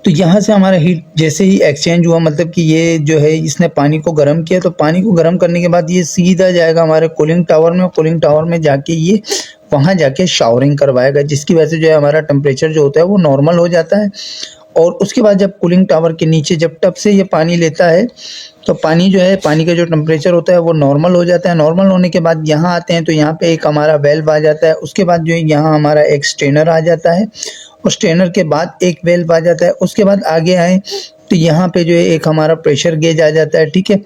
तो यहाँ से हमारा हीट जैसे ही एक्सचेंज हुआ मतलब कि ये जो है इसने पानी को गर्म किया, तो पानी को गर्म करने के बाद ये सीधा जाएगा हमारे कूलिंग टावर में, कूलिंग टावर में जाके ये वहाँ जाके शावरिंग करवाएगा, जिसकी वजह से जो है हमारा टेम्परेचर जो होता है वो नॉर्मल हो जाता है। और उसके बाद जब कूलिंग टावर के नीचे जब टब से ये पानी लेता है तो पानी जो है पानी का जो टेम्परेचर होता है वो नॉर्मल हो जाता है। नॉर्मल होने के बाद यहाँ आते हैं तो यहाँ पे एक हमारा वेल्व आ जाता है। उसके बाद जो है यहाँ हमारा एक स्ट्रेनर आ जाता है, और स्ट्रेनर के बाद एक वेल्व आ जाता है। उसके बाद आगे आए तो यहाँ पे जो है एक हमारा प्रेशर गेज आ जाता है, ठीक है।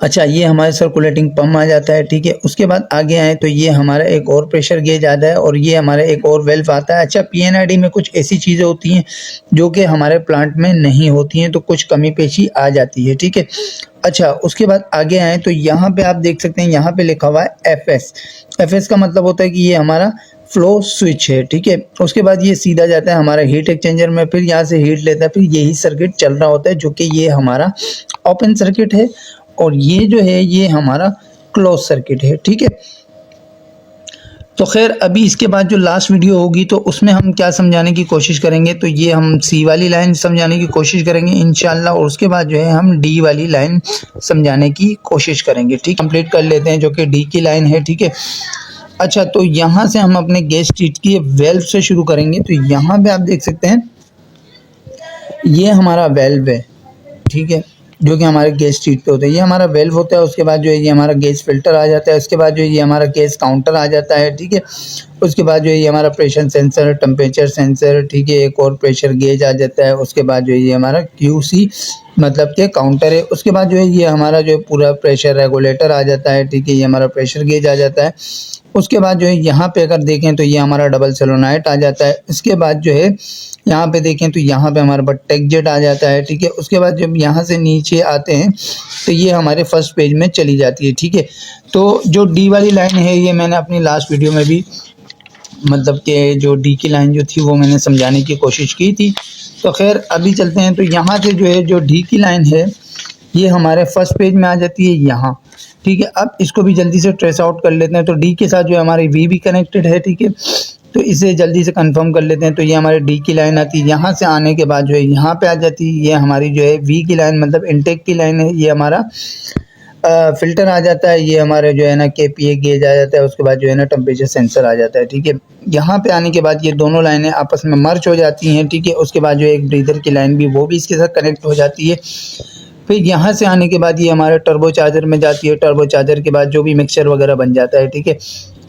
अच्छा, ये हमारे सर्कुलेटिंग पंप आ जाता है, ठीक है। उसके बाद आगे आए तो ये हमारा एक और प्रेशर गेज आता है, और ये हमारा एक और वेल्व आता है। अच्छा, PNID में कुछ ऐसी चीज़ें होती हैं जो कि हमारे प्लांट में नहीं होती हैं, तो कुछ कमी पेशी आ जाती है, ठीक है। अच्छा, उसके बाद आगे आए तो यहाँ पे आप देख सकते हैं यहाँ पे लिखा हुआ है FS का मतलब होता है कि ये हमारा फ्लो स्विच है, ठीक है। उसके बाद ये सीधा जाता है हमारा हीट एक्सचेंजर में, फिर यहाँ से हीट लेता है, फिर यही सर्किट चल रहा होता है, जो कि ये हमारा ओपन सर्किट है, और ये जो है ये हमारा क्लोज सर्किट है, ठीक है। तो खैर अभी इसके बाद जो लास्ट वीडियो होगी तो उसमें हम क्या समझाने की कोशिश करेंगे, तो ये हम C वाली लाइन समझाने की कोशिश करेंगे इंशाल्लाह, और उसके बाद जो है हम D वाली लाइन समझाने की कोशिश करेंगे, ठीक। कंप्लीट कर लेते हैं जो कि D की लाइन है, ठीक है। अच्छा, तो यहाँ से हम अपने गैस स्ट्रीट की वेल्व से शुरू करेंगे। तो यहाँ पे आप देख सकते हैं ये हमारा वेल्व है, ठीक है, जो कि हमारे गैस स्ट्रीट पे होता है। ये हमारा वेल्व होता है। उसके बाद जो है ये हमारा गैस फिल्टर आ जाता है। उसके बाद जो है ये हमारा गैस काउंटर आ जाता है, ठीक है। उसके बाद जो है ये हमारा प्रेशर सेंसर, टेम्परेचर सेंसर, ठीक है, एक और प्रेशर गेज आ जाता है। उसके बाद जो है ये हमारा QC मतलब के काउंटर है। उसके बाद जो है ये हमारा जो पूरा प्रेशर रेगुलेटर आ जाता है, ठीक है, ये हमारा प्रेशर गेज आ जाता है। उसके बाद जो है यहाँ पे अगर देखें तो ये हमारा डबल सोलेनोइड आ जाता है। इसके बाद जो है यहाँ पे देखें तो यहाँ पे हमारे पास टेक जेट आ जाता है, ठीक है। उसके बाद जब यहाँ से नीचे आते हैं तो ये हमारे फर्स्ट पेज में चली जाती है, ठीक है। तो जो डी वाली लाइन है ये मैंने अपनी लास्ट वीडियो में भी मतलब कि जो डी की लाइन जो थी वो मैंने समझाने की कोशिश की थी। तो खैर अभी चलते हैं। तो यहाँ से जो है जो डी की लाइन है ये हमारे फर्स्ट पेज में आ जाती है यहाँ, ठीक है। अब इसको भी जल्दी से ट्रेस आउट कर लेते हैं। तो डी के साथ जो है हमारी वी भी कनेक्टेड है, ठीक है। तो इसे जल्दी से कंफर्म कर लेते हैं। तो ये हमारे डी की लाइन आती है। यहाँ से आने के बाद जो है यहाँ पे आ जाती है ये हमारी जो है वी की लाइन मतलब इनटेक की लाइन है। ये हमारा फिल्टर आ जाता है। ये हमारे जो है ना KPA गेज आ जाता है। उसके बाद जो है ना टेम्परेचर सेंसर आ जाता है, ठीक है। यहाँ पे आने के बाद ये दोनों लाइनें आपस में मर्ज हो जाती हैं, ठीक है। उसके बाद जो एक ब्रीदर की लाइन भी वो भी इसके साथ कनेक्ट हो जाती है। फिर यहाँ से आने के बाद ये हमारे टर्बो चार्जर में जाती है। टर्बो चार्जर के बाद जो भी मिक्सचर वगैरह बन जाता है, ठीक है।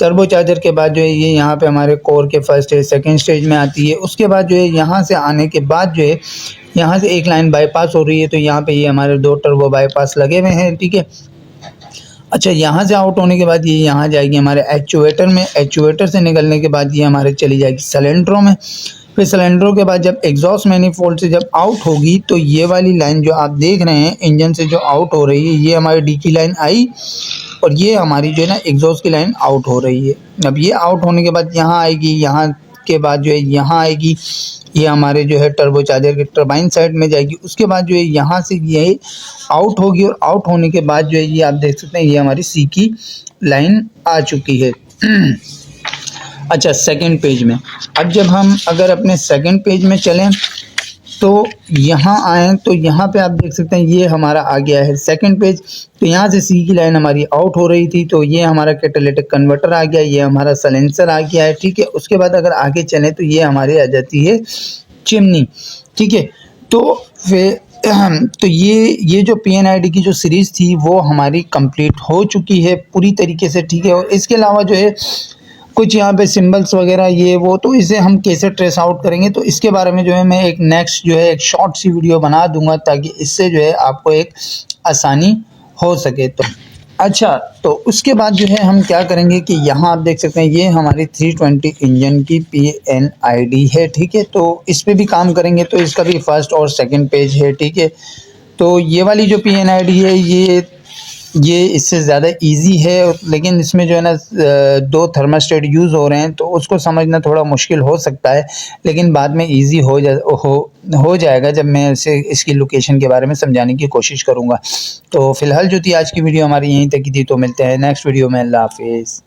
टर्बो चार्जर के बाद जो है ये यहाँ पे हमारे कोर के फर्स्ट स्टेज सेकंड स्टेज में आती है। उसके बाद जो है यहाँ से आने के बाद जो है यहाँ से एक लाइन बाईपास हो रही है। तो यहाँ पे ये हमारे 2 टर्बो बाईपास लगे हुए हैं, ठीक है। अच्छा, यहाँ से आउट होने के बाद ये यहाँ जाएगी हमारे एक्चुएटर में। एक्चुएटर से निकलने के बाद ये हमारे चली जाएगी सिलेंडरों में। फिर सिलेंडरों के बाद जब एग्जॉस्ट मैनिफोल्ड से जब आउट होगी तो ये वाली लाइन जो आप देख रहे हैं इंजन से जो आउट हो रही है ये हमारी डी की लाइन आई और ये हमारी जो है ना एग्जॉस्ट की लाइन आउट हो रही है। अब ये आउट होने के बाद यहाँ आएगी, यहाँ के बाद जो है यहाँ आएगी, ये हमारे जो है टर्बो चार्जर के टर्बाइन साइड में जाएगी। उसके बाद जो है यहाँ से ये आउट होगी और आउट होने के बाद जो है ये आप देख सकते हैं ये हमारी सी की लाइन आ चुकी है। अच्छा, सेकंड पेज में अब जब हम अगर अपने सेकंड पेज में चलें तो यहाँ आए तो यहाँ पे आप देख सकते हैं ये हमारा आ गया है सेकंड पेज। तो यहाँ से सी की लाइन हमारी आउट हो रही थी तो ये हमारा कैटालिटिक कन्वर्टर आ गया, ये हमारा साइलेंसर आ गया है, ठीक है। उसके बाद अगर आगे चलें तो ये हमारे आ जाती है चिमनी, ठीक है। तो फिर तो ये जो PNID की जो सीरीज़ थी वो हमारी कंप्लीट हो चुकी है पूरी तरीके से, ठीक है। और इसके अलावा जो है कुछ यहाँ पे सिंबल्स वगैरह ये वो तो इसे हम कैसे ट्रेस आउट करेंगे तो इसके बारे में जो है मैं एक नेक्स्ट जो है एक शॉर्ट सी वीडियो बना दूंगा ताकि इससे जो है आपको एक आसानी हो सके। तो अच्छा, तो उसके बाद जो है हम क्या करेंगे कि यहाँ आप देख सकते हैं ये हमारी 320 इंजन की PNID है, ठीक है। तो इस पे भी काम करेंगे तो इसका भी फर्स्ट और सेकंड पेज है, ठीक है। तो ये वाली जो PNID है ये इससे ज़्यादा इजी है लेकिन इसमें जो है ना 2 थर्मास्टेट यूज़ हो रहे हैं तो उसको समझना थोड़ा मुश्किल हो सकता है लेकिन बाद में इजी हो जाएगा जब मैं इसे इसकी लोकेशन के बारे में समझाने की कोशिश करूँगा। तो फ़िलहाल जो थी आज की वीडियो हमारी यहीं तक की थी। तो मिलते हैं नेक्स्ट वीडियो में। अल्लाह हाफिज़।